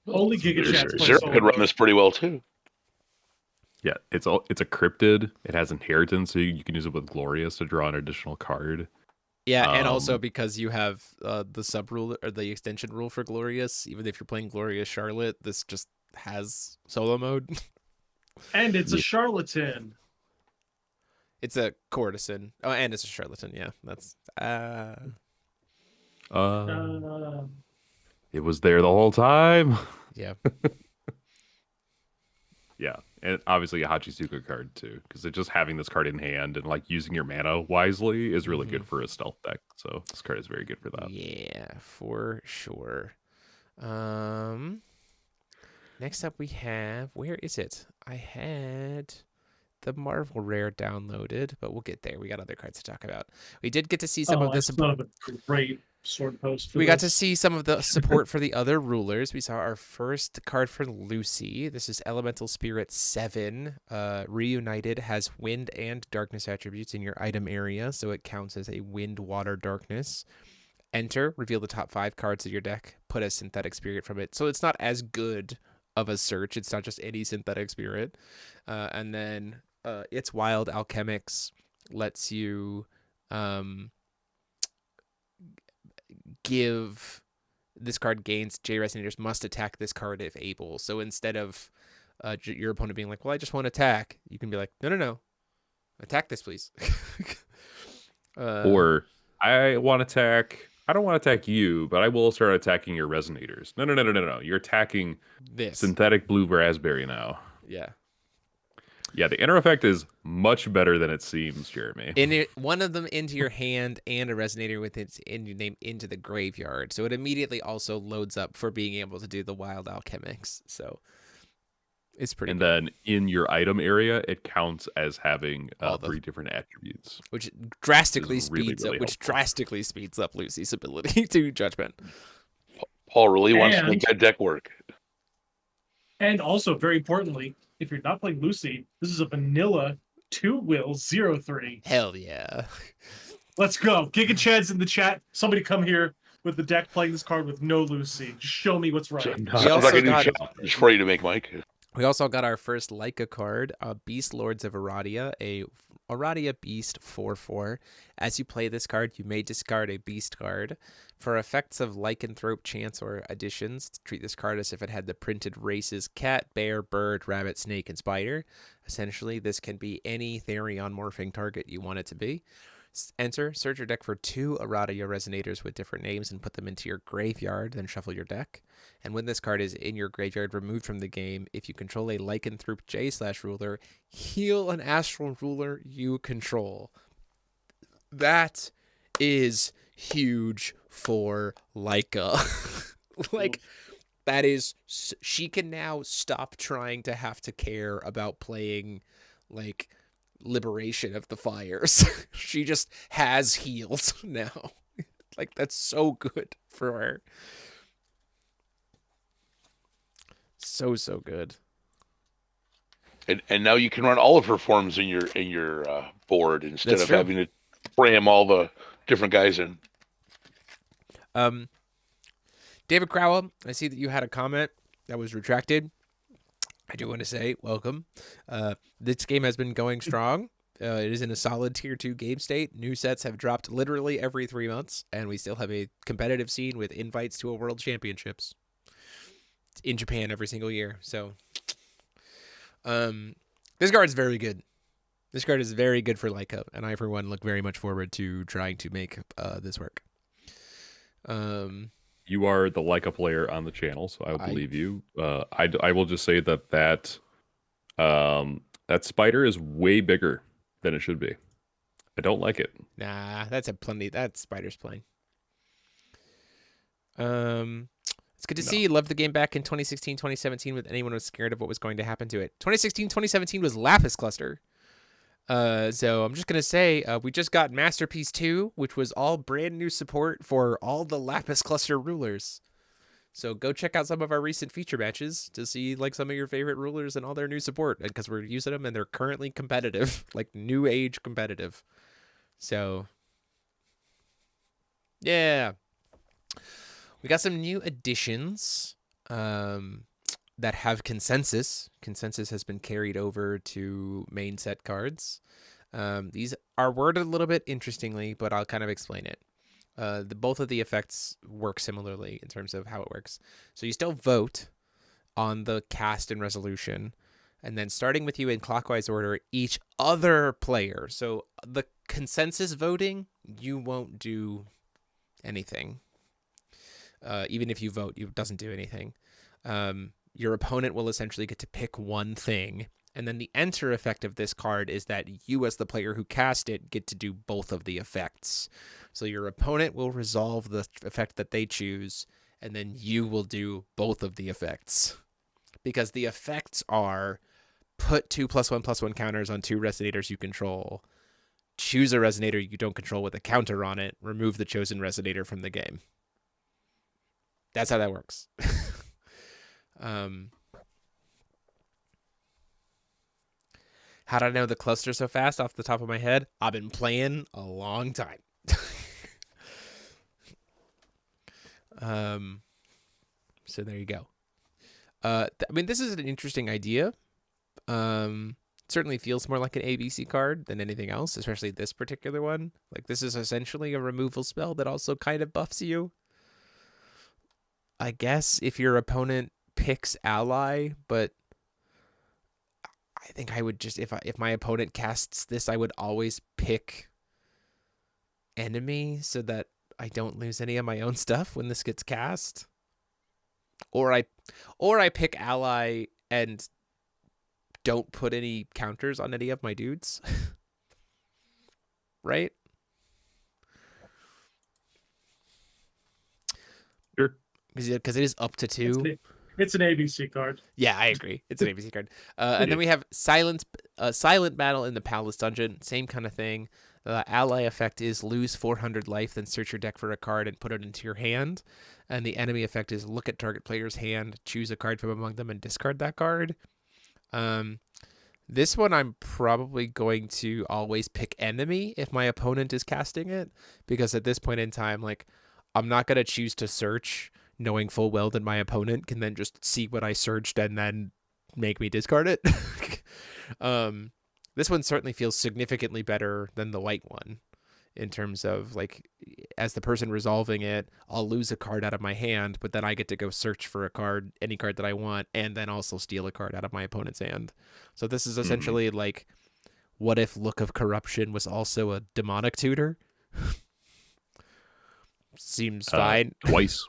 Only Giga Chats play Zero solo could run mode. this pretty well too. Yeah, it's a cryptid. It has inheritance, so you can use it with Glorious to draw an additional card. Yeah, and also because you have the sub rule or the extension rule for Glorious, even if you're playing Glorious Charlotte, this just has solo mode. And it's a charlatan. It's a courtesan. Oh, and it's a charlatan. Yeah, that's It was there the whole time. yeah. Yeah, and obviously a Hachisuka card too, because just having this card in hand and like using your mana wisely is really good for a stealth deck. So this card is very good for that. Yeah, for sure. Next up we have, where is it? I had the Marvel Rare downloaded, but we'll get there. We got other cards to talk about. We did get to see some of this. I saw a great sword post. For We got to this. see some of the support for the other rulers. We saw our first card for Lucy. This is Elemental Spirit 7. Reunited, has wind and darkness attributes in your item area, so it counts as a wind, water, darkness. Enter, reveal the top 5 cards of your deck, put a synthetic spirit from it. So it's not as good of a search. It's not just any synthetic spirit. And then its Wild Alchemics lets you give this card gains J Resonators must attack this card if able. So instead of your opponent being like, well, I just want to attack, you can be like, no, attack this, please. Or I want to attack. I don't want to attack you, but I will start attacking your resonators. No. You're attacking this synthetic blue raspberry now. Yeah. Yeah, the inner effect is much better than it seems, Jeremy. One of them into your hand and a resonator with its end name into the graveyard. So it immediately also loads up for being able to do the wild alchemics. So it's pretty And good. then in your item area, it counts as having All the- 3 different attributes. Which drastically is really, speeds really up which helpful. drastically speeds up Lucy's ability to judgment. Paul really wants to And- make that deck work. And also, very importantly, if you're not playing Lucy, this is a vanilla 2-will 0/3. Hell yeah. Let's go. Giga Chad's in the chat. Somebody come here with the deck playing this card with no Lucy. Just show me what's right. Sounds also like a new got- challenge for you to make, Mike. We also got our first Leica card, Beast Lords of Aradia, a Aradia Beast 4/4. As you play this card, you may discard a Beast card. For effects of Lycanthrope, Chance, or additions, treat this card as if it had the printed races cat, bear, bird, rabbit, snake, and spider. Essentially, this can be any Therion morphing target you want it to be. Enter, search your deck for 2 Aradia Resonators with different names and put them into your graveyard, then shuffle your deck. And when this card is in your graveyard, removed from the game, if you control a Lycanthrope J/Ruler, heal an Astral Ruler you control. That is huge for Lyca. Like, that is, she can now stop trying to have to care about playing, like, Liberation of the Fires. She just has heals now. Like, that's so good for her. So good. And now you can run all of her forms in your board instead That's of true. having to cram all the different guys in. David Crowell, I see that you had a comment that was retracted. I do want to say welcome. This game has been going strong. It is in a solid tier 2 game state. New sets have dropped literally every 3 months, and we still have a competitive scene with invites to a world championships in Japan every single year. So, this card is very good. This card is very good for Lyca, and I, for one, look very much forward to trying to make this work. You are the Leica player on the channel, so I believe you. I will just say that spider is way bigger than it should be. I don't like it. Nah, that's Spider's playing. It's good to see you. Love the game back in 2016, 2017 with anyone was scared of what was going to happen to it. 2016, 2017 was Lapis Cluster. So I'm just going to say, we just got Masterpiece 2, which was all brand new support for all the Lapis Cluster rulers. So go check out some of our recent feature matches to see like some of your favorite rulers and all their new support, because we're using them and they're currently competitive, like new age competitive. So yeah, we got some new additions that have consensus. Consensus has been carried over to main set cards. These are worded a little bit interestingly, but I'll kind of explain it. Both of the effects work similarly in terms of how it works. So you still vote on the cast and resolution, and then starting with you in clockwise order, each other player. So the consensus voting, you won't do anything. Even if you vote, it doesn't do anything. Your opponent will essentially get to pick one thing. And then the enter effect of this card is that you, as the player who cast it, get to do both of the effects. So your opponent will resolve the effect that they choose, and then you will do both of the effects. Because the effects are put 2+1/+1 counters on 2 resonators you control, choose a resonator you don't control with a counter on it, remove the chosen resonator from the game. That's how that works. How did I know the cluster so fast off the top of my head? I've been playing a long time. So there you go. I mean, this is an interesting idea. Certainly feels more like an ABC card than anything else, especially this particular one. Like, this is essentially a removal spell that also kind of buffs you. I guess if your opponent picks ally, but I think I would just, if my opponent casts this, I would always pick enemy so that I don't lose any of my own stuff when this gets cast. Or I pick ally and don't put any counters on any of my dudes. Right? Sure. Because it is up to 2. It's an ABC card. Yeah, I agree. It's an ABC card. And then we have Silent Battle in the Palace Dungeon. Same kind of thing. The ally effect is lose 400 life, then search your deck for a card and put it into your hand. And the enemy effect is look at target player's hand, choose a card from among them, and discard that card. This one I'm probably going to always pick enemy if my opponent is casting it, because at this point in time, like, I'm not going to choose to search knowing full well that my opponent can then just see what I searched and then make me discard it. This one certainly feels significantly better than the white one in terms of, like, as the person resolving it, I'll lose a card out of my hand, but then I get to go search for a card, any card that I want, and then also steal a card out of my opponent's hand. So this is essentially like what if Look of Corruption was also a demonic tutor? Seems fine. Twice.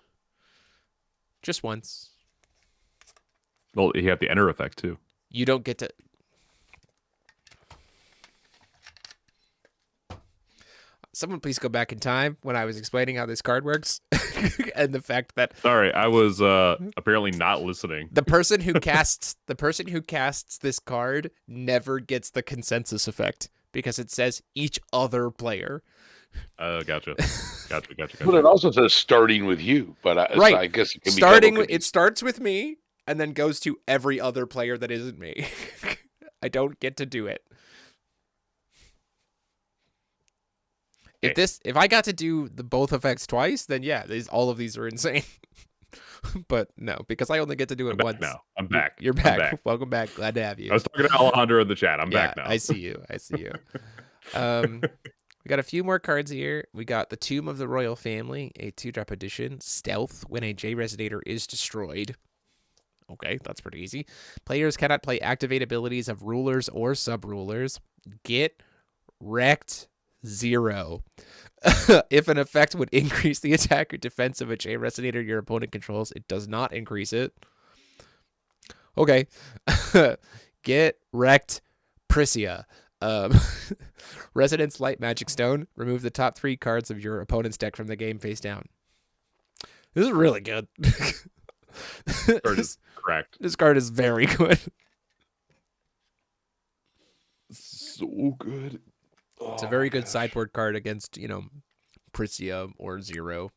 Just once. Well, you have the enter effect too. You don't get to. Someone please go back in time when I was explaining how this card works, and the fact that Sorry, I was apparently not listening. the person who casts this card never gets the consensus effect because it says each other player. Gotcha. But it also says starting with you. But Right. I guess it can be Starting double with, it starts with me and then goes to every other player that isn't me. I don't get to do it. If I got to do the both effects twice, then yeah, all of these are insane. But no, because I only get to do it once. Now I'm back. You're I'm back. Welcome back. Glad to have you. I was talking to Alejandro in the chat. I'm Yeah, back now. I see you. We got a few more cards here. We got the Tomb of the Royal Family, a 2-drop edition. Stealth, when a J Resonator is destroyed. Okay, that's pretty easy. Players cannot play activate abilities of rulers or sub-rulers. Get wrecked 0. If an effect would increase the attack or defense of a J Resonator your opponent controls, it does not increase it. Okay. Get wrecked Prisia. Resonance Light Magic Stone. Remove the top 3 cards of your opponent's deck from the game face down. This is really good. Card is correct. This card is very good. So good. It's a very good sideboard card against, Prisia or 0.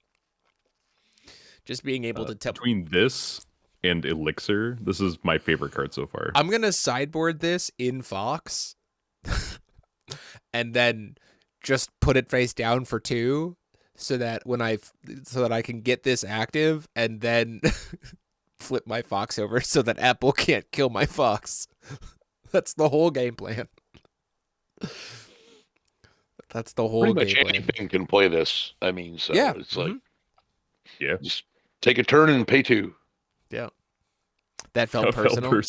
Just being able to tell. Between this and Elixir, this is my favorite card so far. I'm going to sideboard this in Fox and then just put it face down for 2 so that I can get this active and then flip my Fox over so that Apple can't kill my Fox. That's the whole game plan. That's the whole Pretty much game plan. anything can play this. I mean, so Yeah. it's like, Yeah. just take a turn and pay 2. Yeah. That felt personal.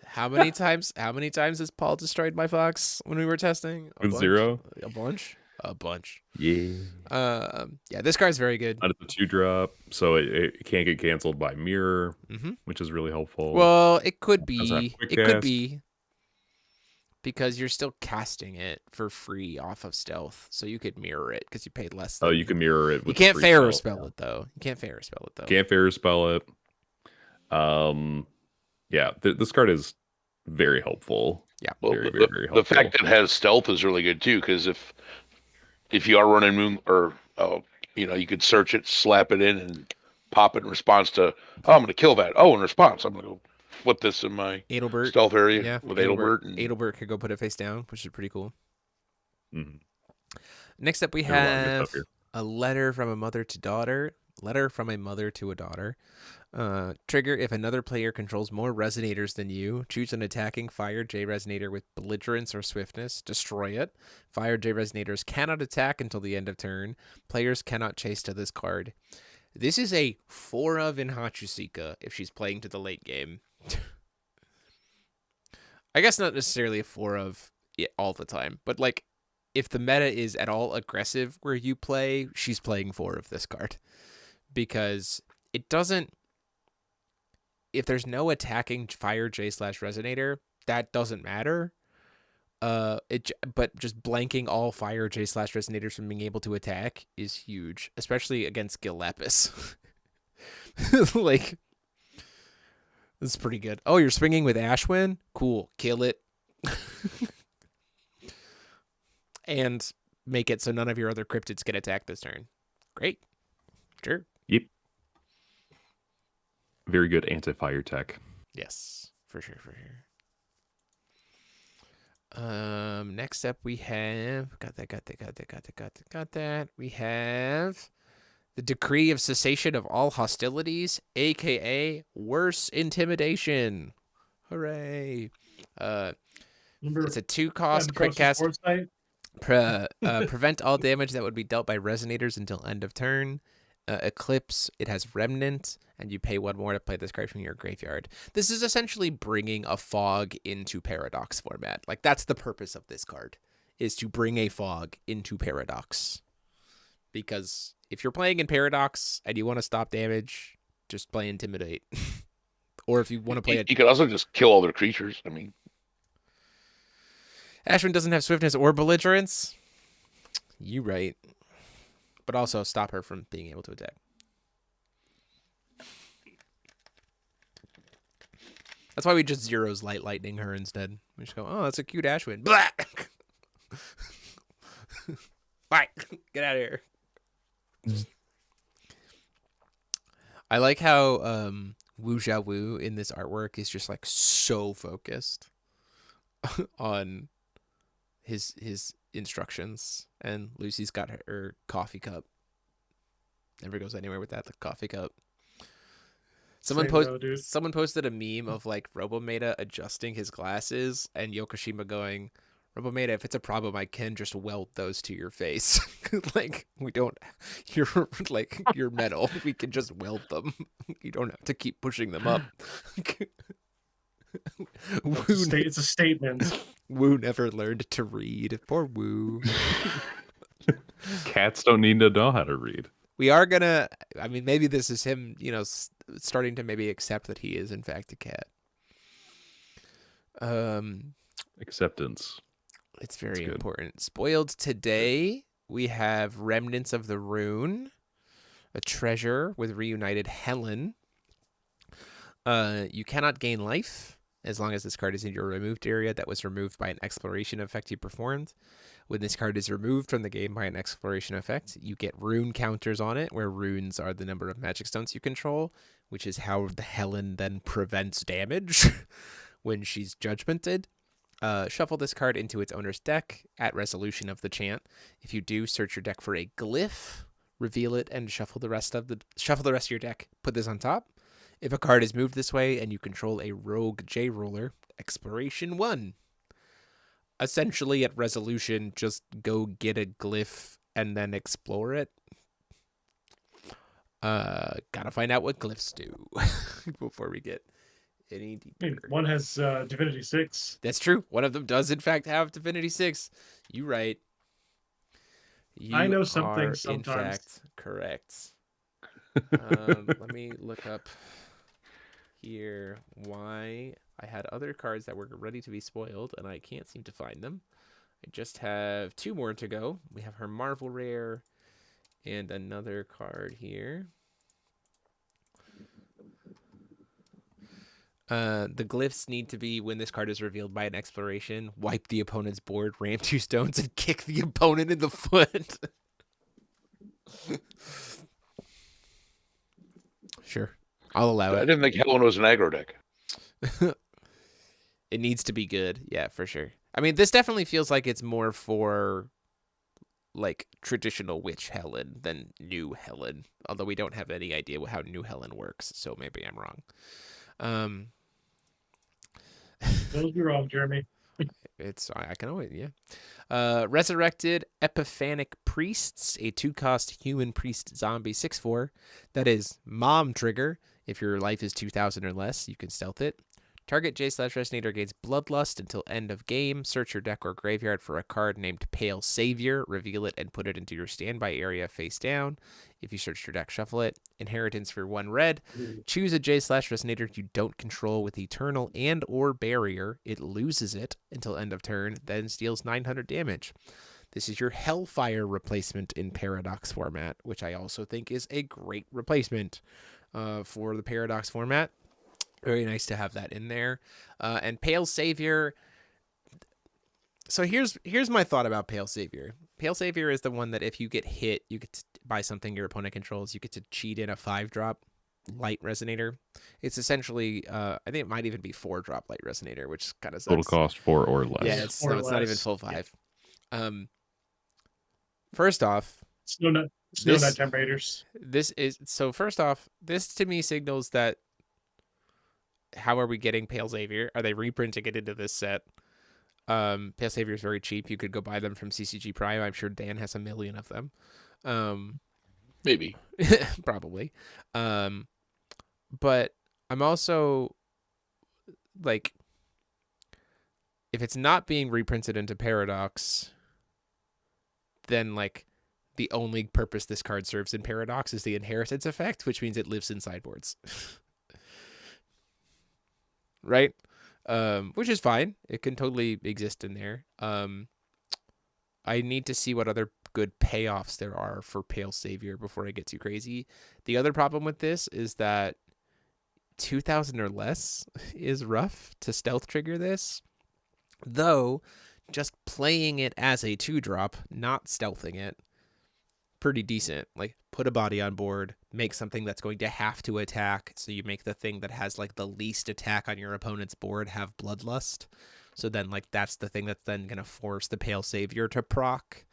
How many times has Paul destroyed my Fox when we were testing? With 0? A bunch. Yeah. Yeah, this card's very good. Out of the 2-drop, so it can't get canceled by mirror, which is really helpful. Well, it could Does have be. quick It could cast. be. Because you're still casting it for free off of stealth, so you could mirror it because you paid less. Oh, you can mirror it. You With can't free Pharaoh spell. spell it though. You can't Pharaoh spell it though. Can't Pharaoh spell it. Yeah, this card is very helpful. Yeah. Well, very, the, very, very helpful. the fact that it has stealth is really good too, because if you are running moon or you could search it, slap it in, and pop it in response to, oh, I'm going to kill that. Oh, in response, I'm going to go flip this in my Adelbert. stealth area Yeah. with Adelbert. And Adelbert could go put it face down, which is pretty cool. Mhm. Next up, we There's a lot of good have stuff here. a letter from a mother to daughter. Letter from a mother to a daughter. Trigger if another player controls more resonators than you. Choose an attacking fire J resonator with belligerence or swiftness. Destroy it. Fire J resonators cannot attack until the end of turn. Players cannot chase to this card. This is a 4 of in Hachusika if she's playing to the late game. I guess not necessarily a 4 of it all the time, but like if the meta is at all aggressive where you play, she's playing 4 of this card. Because it doesn't, if there's no attacking fire J/resonator, that doesn't matter. But just blanking all fire J/resonators from being able to attack is huge, especially against Gil Lapis. Like, this is pretty good. Oh, you're swinging with Ashwin? Cool. Kill it. And make it so none of your other cryptids can attack this turn. Great. Sure. Yep. Very good anti-fire tech. Yes, for sure. Next up we have got that. We have the Decree of Cessation of All Hostilities, aka Worse Intimidation. Hooray! Remember, It's a 2-cost quick cast. Prevent all damage that would be dealt by resonators until end of turn. Eclipse, it has Remnant, and you pay 1 more to play this card from your graveyard. This is essentially bringing a fog into Paradox format. Like, that's the purpose of this card, is to bring a fog into Paradox. Because if you're playing in Paradox and you want to stop damage, just play Intimidate. Or if you want to play it, You could also just kill all their creatures. I mean, Ashwin doesn't have Swiftness or Belligerence. You right. But also stop her from being able to attack. That's why we just zeros Light Lightning her instead. We just go, oh, that's a cute Ashwin. Blah! Bye. Get out of here. I like how Wu Jia Wu in this artwork is just like so focused on his instructions, and Lucy's got her coffee cup. Never goes anywhere with that, the coffee cup. Someone posted a meme of like Robometa adjusting his glasses and Yokoshima going, Robometa, if it's a problem, I can just weld those to your face. Like, we don't, you're like, you're metal. We can just weld them. You don't have to keep pushing them up. It's a statement. Wu never learned to read. Poor Wu. Cats don't need to know how to read. We are gonna, I mean, maybe this is him, starting to maybe accept that he is in fact a cat. Acceptance. It's very important. Spoiled today, we have Remnants of the Rune, a treasure with reunited Helen. You cannot gain life as long as this card is in your removed area that was removed by an exploration effect you performed. When this card is removed from the game by an exploration effect, you get rune counters on it, where runes are the number of magic stones you control, which is how the Helen then prevents damage when she's judgmented. Shuffle this card into its owner's deck at resolution of the chant. If you do, search your deck for a glyph, reveal it, and shuffle the rest of your deck. Put this on top. If a card is moved this way and you control a rogue J-Roller, Exploration 1. Essentially, at resolution, just go get a glyph and then explore it. Gotta find out what glyphs do before we get any deeper. One has Divinity 6. That's true. One of them does, in fact, have Divinity 6. You right. I know something are, sometimes. in fact, correct. Let me look up here why I had other cards that were ready to be spoiled, and I can't seem to find them. I just have 2 more to go. We have her Marvel Rare and another card here. The glyphs need to be when this card is revealed by an exploration, wipe the opponent's board, ramp 2 stones, and kick the opponent in the foot. Sure. I'll allow it. I didn't think Helen was an aggro deck. It needs to be good. Yeah, for sure. I mean, this definitely feels like it's more for like traditional witch Helen than new Helen, although we don't have any idea how new Helen works, so maybe I'm wrong. Don't be wrong, Jeremy. I can always, yeah. Resurrected Epiphanic Priests, a 2-cost human priest zombie 6/4. That is mom trigger. If your life is 2,000 or less, you can stealth it. Target J/Resonator gains Bloodlust until end of game. Search your deck or graveyard for a card named Pale Savior. Reveal it and put it into your standby area face down. If you search your deck, shuffle it. Inheritance for 1 red. Choose a J/Resonator you don't control with Eternal and or Barrier. It loses it until end of turn, then deals 900 damage. This is your Hellfire replacement in Paradox format, which I also think is a great replacement for the Paradox format. Very nice to have that in there. And Pale Savior. So here's my thought about Pale Savior. Pale Savior is the one that if you get hit, you get to buy something your opponent controls. You get to cheat in a 5-drop light resonator. It's essentially, I think it might even be 4-drop light resonator, which kind of sucks. Total cost 4 or less. Yeah, it's not even full 5. Yeah. First off, Snow Knight Temperators. First off, this to me signals that. How are we getting Pale Savior? Are they reprinting it into this set? Pale Savior is very cheap. You could go buy them from CCG Prime. I'm sure Dan has a million of them. Maybe. Probably. But I'm also like, if it's not being reprinted into Paradox, then like the only purpose this card serves in Paradox is the inheritance effect, which means it lives in sideboards. Right? Which is fine. It can totally exist in there. I need to see what other good payoffs there are for Pale Savior before I get too crazy. The other problem with this is that 2,000 or less is rough to stealth trigger this, though just playing it as a 2-drop, not stealthing it, pretty decent. Like, put a body on board, make something that's going to have to attack, so you make the thing that has like the least attack on your opponent's board have Bloodlust. So then like that's the thing that's then going to force the Pale Savior to proc.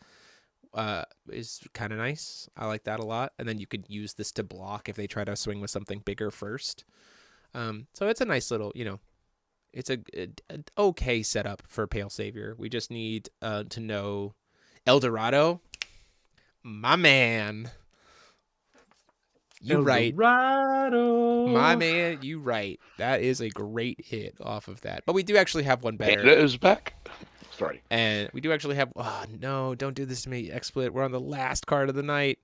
Is kind of nice. I like that a lot. And then you could use this to block if they try to swing with something bigger first. So it's a nice little, it's a okay setup for Pale Savior. We just need to know El Dorado, my man. You right. Dorado. My man, you right. That is a great hit off of that. But we do actually have one better. Panda is back. Sorry. And we do actually have... Oh, no, don't do this to me, XSplit. We're on the last card of the night.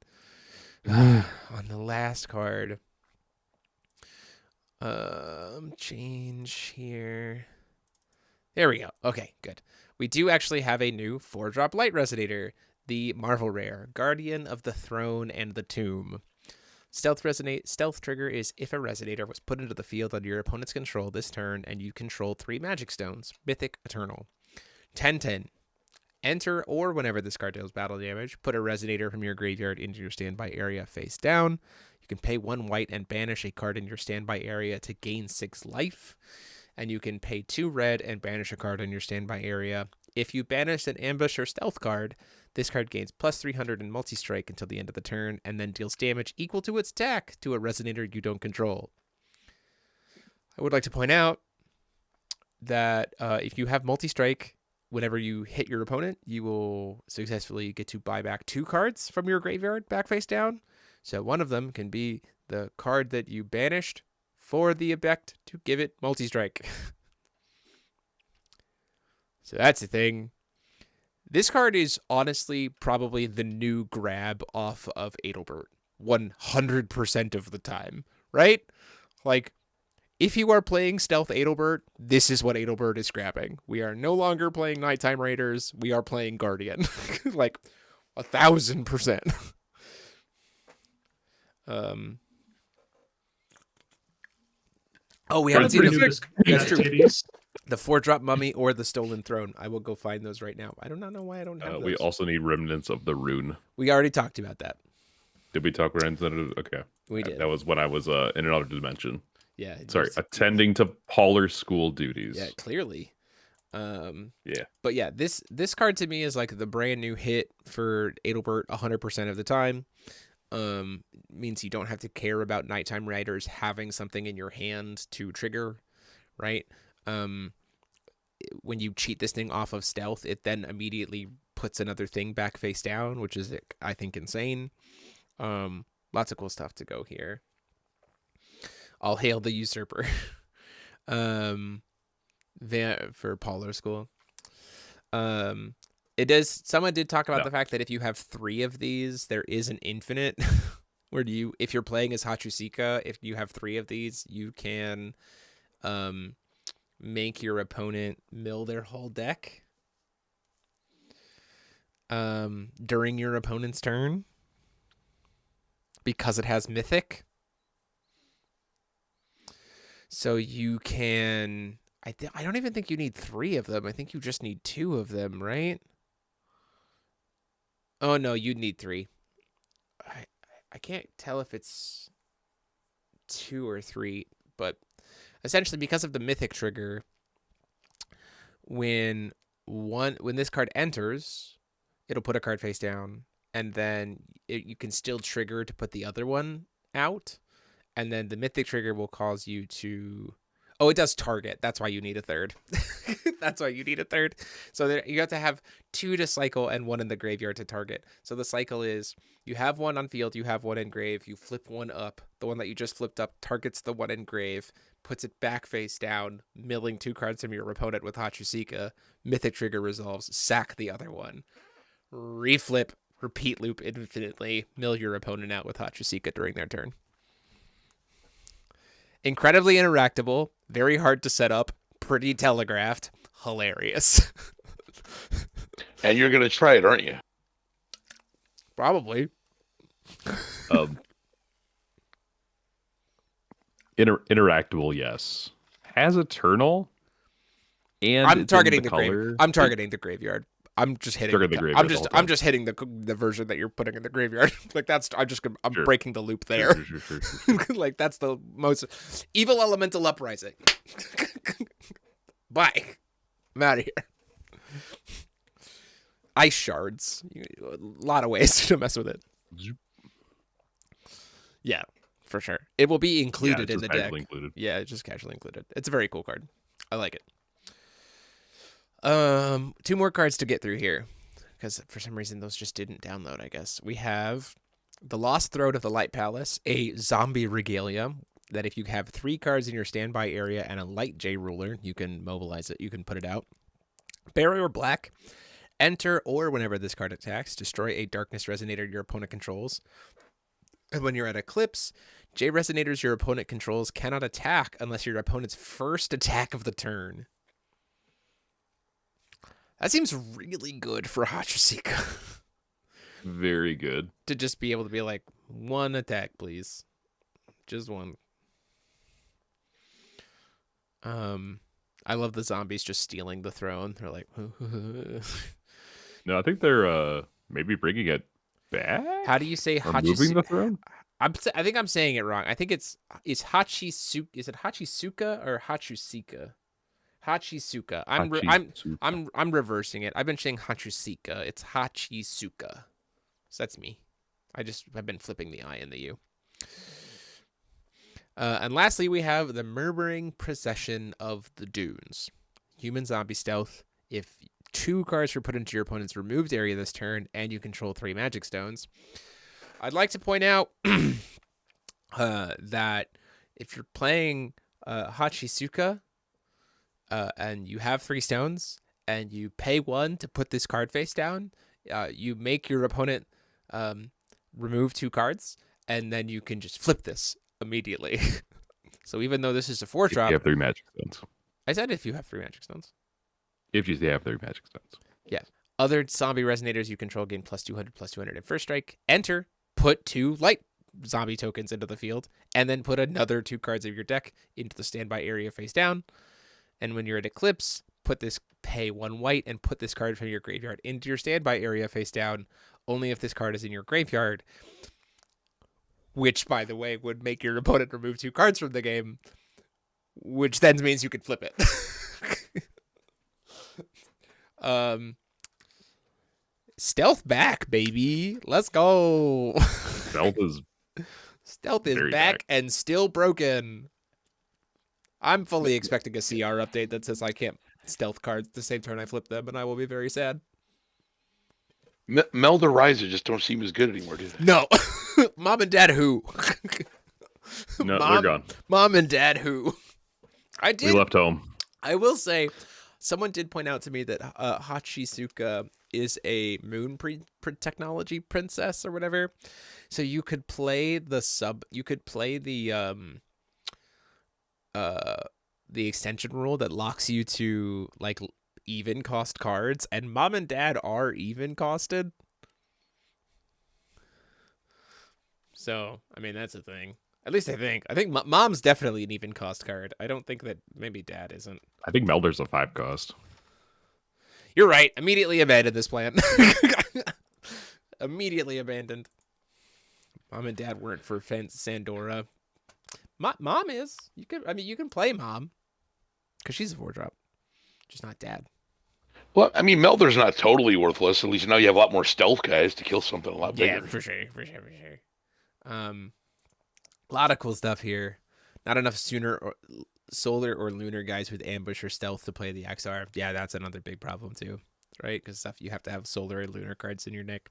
On the last card. Change here. There we go. Okay, good. We do actually have a new 4-drop light resonator. The Marvel Rare, Guardian of the Throne and the Tomb. Stealth trigger is if a resonator was put into the field under your opponent's control this turn and you control 3 magic stones, mythic, eternal. 10/10. Enter, or whenever this card deals battle damage, put a resonator from your graveyard into your standby area face down. You can pay 1 white and banish a card in your standby area to gain 6 life. And you can pay 2 red and banish a card in your standby area. If you banish an ambush or stealth card, this card gains plus 300 in multi-strike until the end of the turn, and then deals damage equal to its attack to a resonator you don't control. I would like to point out that if you have multi-strike, whenever you hit your opponent, you will successfully get to buy back 2 cards from your graveyard back face down. So one of them can be the card that you banished for the effect to give it multi-strike. So that's the thing. This card is honestly probably the new grab off of Adelbert 100% of the time, right? Like, if you are playing Stealth Adelbert, this is what Adelbert is grabbing. We are no longer playing Nighttime Raiders. We are playing Guardian. Like, 1,000%. Oh, we haven't seen the 4-drop Mummy or the Stolen Throne. I will go find those right now. I do not know why I don't have those. We also need Remnants of the Rune. We already talked about that. Did we talk Remnants of the Okay. We did. That was when I was in another dimension. Yeah. Sorry, attending to Pauler school duties. Yeah, clearly. Yeah. But yeah, this card to me is like the brand new hit for Adelbert 100% of the time. Means you don't have to care about Nighttime Riders having something in your hand to trigger, right? When you cheat this thing off of stealth, it then immediately puts another thing back face down, which is, I think, insane. Lots of cool stuff to go here. All hail the usurper. For Pauler School. Someone did talk about the fact that if you have 3 of these, there is an infinite where if you're playing as Hachusika, if you have 3 of these, you can make your opponent mill their whole deck during your opponent's turn because it has Mythic. So you can... I don't even think you need 3 of them. I think you just need 2 of them, right? Oh, no, you need 3. I can't tell if it's 2 or 3, but essentially because of the Mythic trigger, when this card enters, it'll put a card face down, and then you can still trigger to put the other one out, and then the Mythic trigger will cause you to... Oh, it does target. That's why you need a 3rd. That's why you need a third. So there, you have to have 2 to cycle and 1 in the graveyard to target. So the cycle is you have 1 on field, you have 1 in grave, you flip 1 up. The one that you just flipped up targets the 1 in grave, puts it back face down, milling 2 cards from your opponent with Hachusika. Mythic trigger resolves, sack the other one. Reflip, repeat loop infinitely, mill your opponent out with Hachusika during their turn. Incredibly interactable, very hard to set up, pretty telegraphed, hilarious. And you're gonna try it, aren't you? Probably. Interactable, yes. Has Eternal, and I'm it's in targeting the the grave. color. I'm targeting the graveyard. I'm just hitting. Target the graveyard I'm the whole I'm time. just hitting the version that you're putting in the graveyard. Like that's. I'm Sure. breaking the loop there. Sure. Like that's the most evil elemental uprising. Bye. I'm out of here. Ice shards. A lot of ways to mess with it. Yeah, for sure. It will be included in the deck. Included. Yeah, it's just casually included. It's a very cool card. I like it. 2 more cards to get through here, because for some reason those just didn't download, I guess. We have the Lost Throat of the Light Palace, a zombie regalia that if you have 3 cards in your standby area and a light J ruler, you can mobilize it, you can put it out. Barrier black, enter or whenever this card attacks, destroy a darkness resonator your opponent controls. And when you're at Eclipse, J resonators your opponent controls cannot attack unless your opponent's first attack of the turn. That seems really good for Hachusika. Very good. To just be able to be like, 1 attack, please. Just 1. I love the zombies just stealing the throne. They're like, No, I think they're maybe bringing it back. how do you say Or moving the throne? I think I'm saying it wrong. I think it's Hachisuka. Is it Hachisuka or Hachusika? Hachisuka. I'm reversing it. I've been saying Hachusika. It's Hachisuka. So that's me. I just have been flipping the I and the U. And lastly, we have the Murmuring Procession of the Dunes. Human zombie stealth. If 2 cards were put into your opponent's removed area this turn, and you control 3 magic stones. I'd like to point out that if you're playing Hachisuka and you have 3 stones, and you pay 1 to put this card face down, you make your opponent remove 2 cards, and then you can just flip this immediately. So even though this is a 4-drop, you have 3 magic stones. I said if you have 3 magic stones. If you have 3 magic stones. Yeah. Other zombie resonators you control gain +200/+200 in first strike. Enter, put 2 light zombie tokens into the field, and then put another 2 cards of your deck into the standby area face down. And when you're at Eclipse, pay 1 white and put this card from your graveyard into your standby area face down, only if this card is in your graveyard. Which, by the way, would make your opponent remove 2 cards from the game, which then means you can flip it. Stealth back, baby. Let's go. Stealth is back and still broken. I'm fully expecting a CR update that says I can't stealth cards the same turn I flip them, and I will be very sad. Melda Riser just don't seem as good anymore, do they? No. Mom and Dad who? No, they're gone. Mom and Dad who? We left home. I will say, someone did point out to me that Hachisuka is a moon technology princess or whatever. So you could play the extension rule that locks you to like even cost cards, and Mom and Dad are even costed. So, I mean, that's a thing. At least I think. Mom's definitely an even cost card. I don't think that maybe Dad isn't. I think Melder's a 5 cost. You're right. Immediately abandoned this plan. Immediately abandoned. Mom and Dad weren't for Sandora. Mom is. You can play Mom because she's a 4-drop, just not Dad. Well, I mean, Melder's not totally worthless. At least now you have a lot more stealth guys to kill something a lot bigger. Yeah, for sure. A lot of cool stuff here. Not enough solar or lunar guys with ambush or stealth to play the XR, yeah, that's another big problem too, right? Because stuff you have to have solar or lunar cards in your deck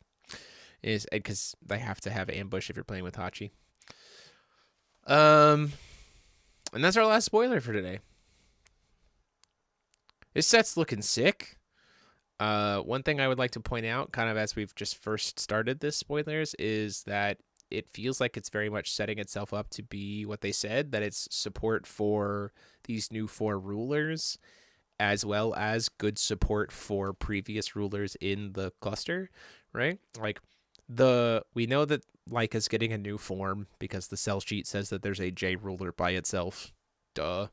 is because they have to have ambush if you're playing with Hachi. And that's our last spoiler for today. This set's looking sick. One thing I would like to point out, kind of as we've just first started this spoilers, is that it feels like it's very much setting itself up to be what they said, that it's support for these new 4 rulers, as well as good support for previous rulers in the cluster, right? Like we know that Leica's getting a new form because the cell sheet says that there's a J ruler by itself. Duh.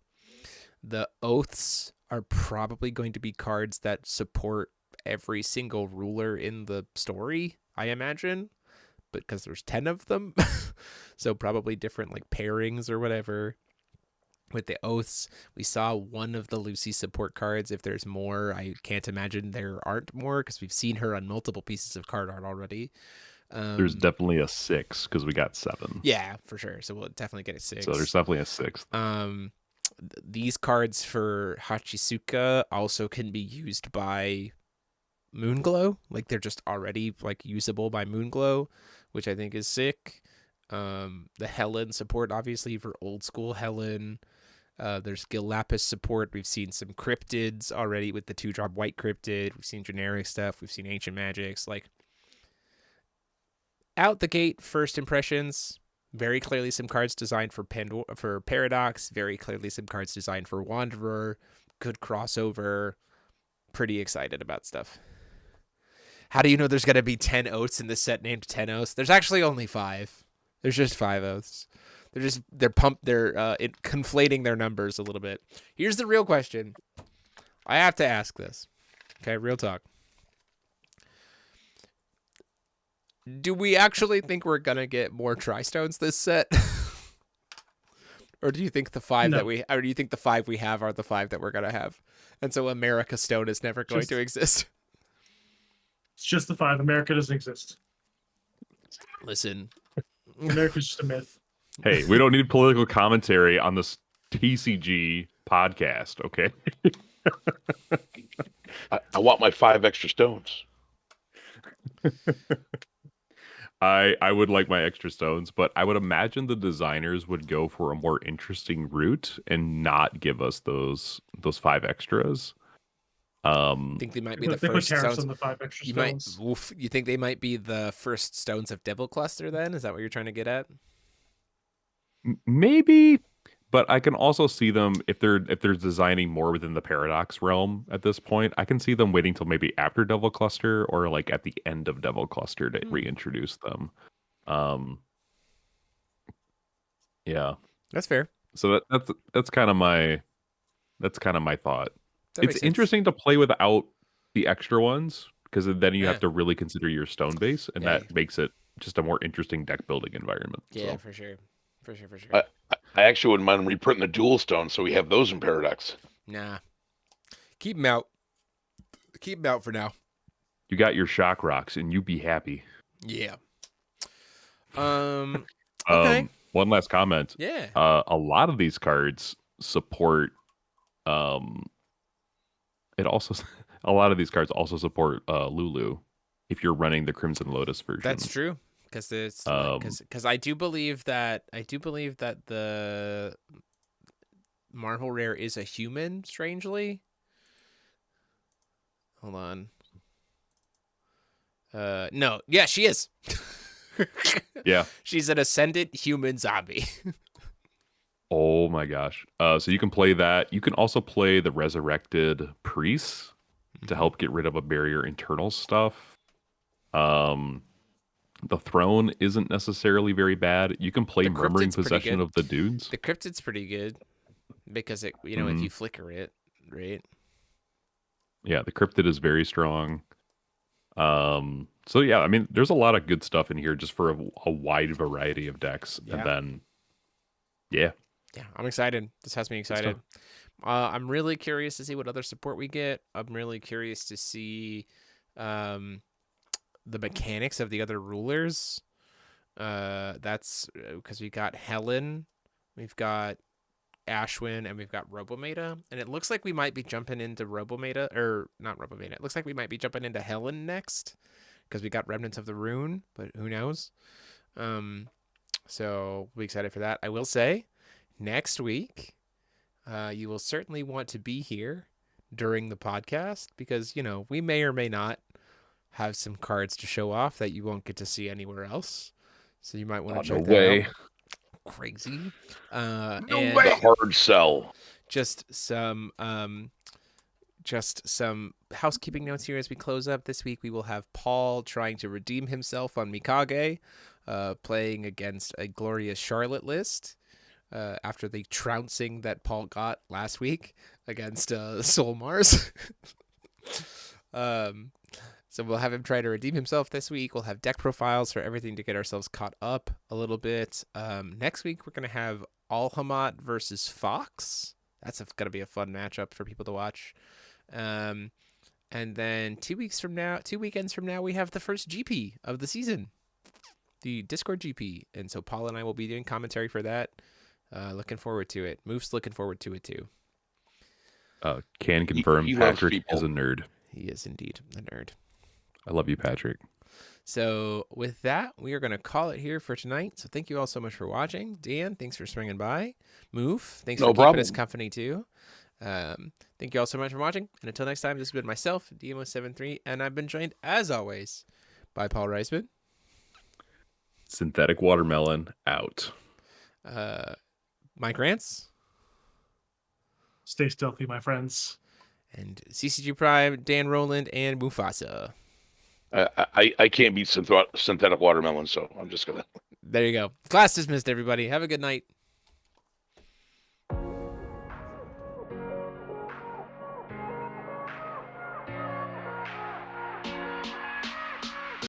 The oaths are probably going to be cards that support every single ruler in the story, I imagine, because there's 10 of them. So probably different like pairings or whatever. With the oaths, we saw one of the Lucy support cards. If there's more, I can't imagine there aren't more because we've seen her on multiple pieces of card art already. There's definitely a 6 because we got 7. Yeah, for sure. So we'll definitely get a 6. So there's definitely a 6th. These cards for Hachisuka also can be used by Moonglow. Like they're just already like usable by Moonglow, which I think is sick. The Helen support, obviously, for old school Helen. There's Gil Lapis support. We've seen some cryptids already with the 2-drop white cryptid. We've seen generic stuff. We've seen ancient magics. Like, out the gate, first impressions, very clearly some cards designed for Paradox. Very clearly some cards designed for Wanderer. Good crossover. Pretty excited about stuff. How do you know there's going to be 10 oaths in this set named 10 oaths? There's actually only 5. There's just 5 oaths. They're conflating their numbers a little bit. Here's the real question. I have to ask this. Okay, real talk. Do we actually think we're gonna get more Tri-Stones this set? Or do you think the 5 No. or do you think the 5 we have are the 5 that we're gonna have? And so America Stone is never going to exist. It's just the 5. America doesn't exist. Listen. America's just a myth. Hey, we don't need political commentary on this TCG podcast, okay? I want my 5 extra stones. I would like my extra stones, but I would imagine the designers would go for a more interesting route and not give us those 5 extras. I think they might be the They put first tariffs stones. on the 5 extra You stones. you think they might be the first stones of Devil Cluster then? Is that what you're trying to get at? Maybe, but I can also see them if they're designing more within the Paradox realm at this point. I can see them waiting till maybe after Devil Cluster or like at the end of Devil Cluster to reintroduce them. Yeah, That's fair. so that's kind of my thought. That It's makes sense. interesting to play without the extra ones because then you Yeah. have to really consider your stone base, and Yeah. that makes it just a more interesting deck building environment. Yeah, So. for sure. For sure. I actually wouldn't mind reprinting the dual stones so we have those in Paradox. Nah. Keep them out. Keep them out for now. You got your shock rocks, and you be happy. Yeah. Okay. One last comment. Yeah. A lot of these cards support. It also a lot of these cards also support Lulu if you're running the Crimson Lotus version. That's true. Because it's because I do believe that the Marvel Rare is a human. Strangely. Hold on. No. Yeah, she is. Yeah. She's an ascendant human zombie. Oh my gosh. So you can play that. You can also play the Resurrected Priests to help get rid of a barrier internal stuff. The Throne isn't necessarily very bad. You can play The Murmuring Cryptid's pretty Possession good. of the Dudes. The Cryptid's pretty good because it, if you flicker it, right? Yeah, the Cryptid is very strong. So yeah, I mean, there's a lot of good stuff in here just for a wide variety of decks. Yeah. And then, yeah. Yeah, I'm excited. This has me excited. I'm really curious to see what other support we get. I'm really curious to see the mechanics of the other rulers. That's because we got Helen, we've got Ashwin, and we've got Robometa. And it looks like we might be jumping into Robometa, or not Robometa. It looks like we might be jumping into Helen next because we got Remnants of the Rune, but who knows? So we'll be excited for that. I will say, next week, you will certainly want to be here during the podcast because, we may or may not have some cards to show off that you won't get to see anywhere else. So you might want to check that out. Crazy. No and way. Hard sell. Just some housekeeping notes here as we close up. This week we will have Paul trying to redeem himself on Mikage, playing against a glorious Charlotte list after the trouncing that Paul got last week against Soul Mars. So we'll have him try to redeem himself this week. We'll have deck profiles for everything to get ourselves caught up a little bit. Next week, we're going to have Alhamat versus Fox. That's going to be a fun matchup for people to watch. And then 2 weekends from now, we have the first GP of the season, the Discord GP. And so Paul and I will be doing commentary for that. Looking forward to it. Moof's looking forward to it too. Can confirm he loves Patrick people. is a nerd. He is indeed a nerd. I love you, Patrick. So with that, we are going to call it here for tonight. So thank you all so much for watching. Dan, thanks for swinging by. Moof, thanks for keeping us company too. Thank you all so much for watching. And until next time, this has been myself, DMO73, and I've been joined, as always, by Paul Reisman. Synthetic watermelon out. Mike Rance. Stay stealthy, my friends. And CCG Prime, Dan Rowland, and Mufasa. I can't beat synthetic watermelon, so I'm just gonna. There you go. Class dismissed, everybody. Have a good night.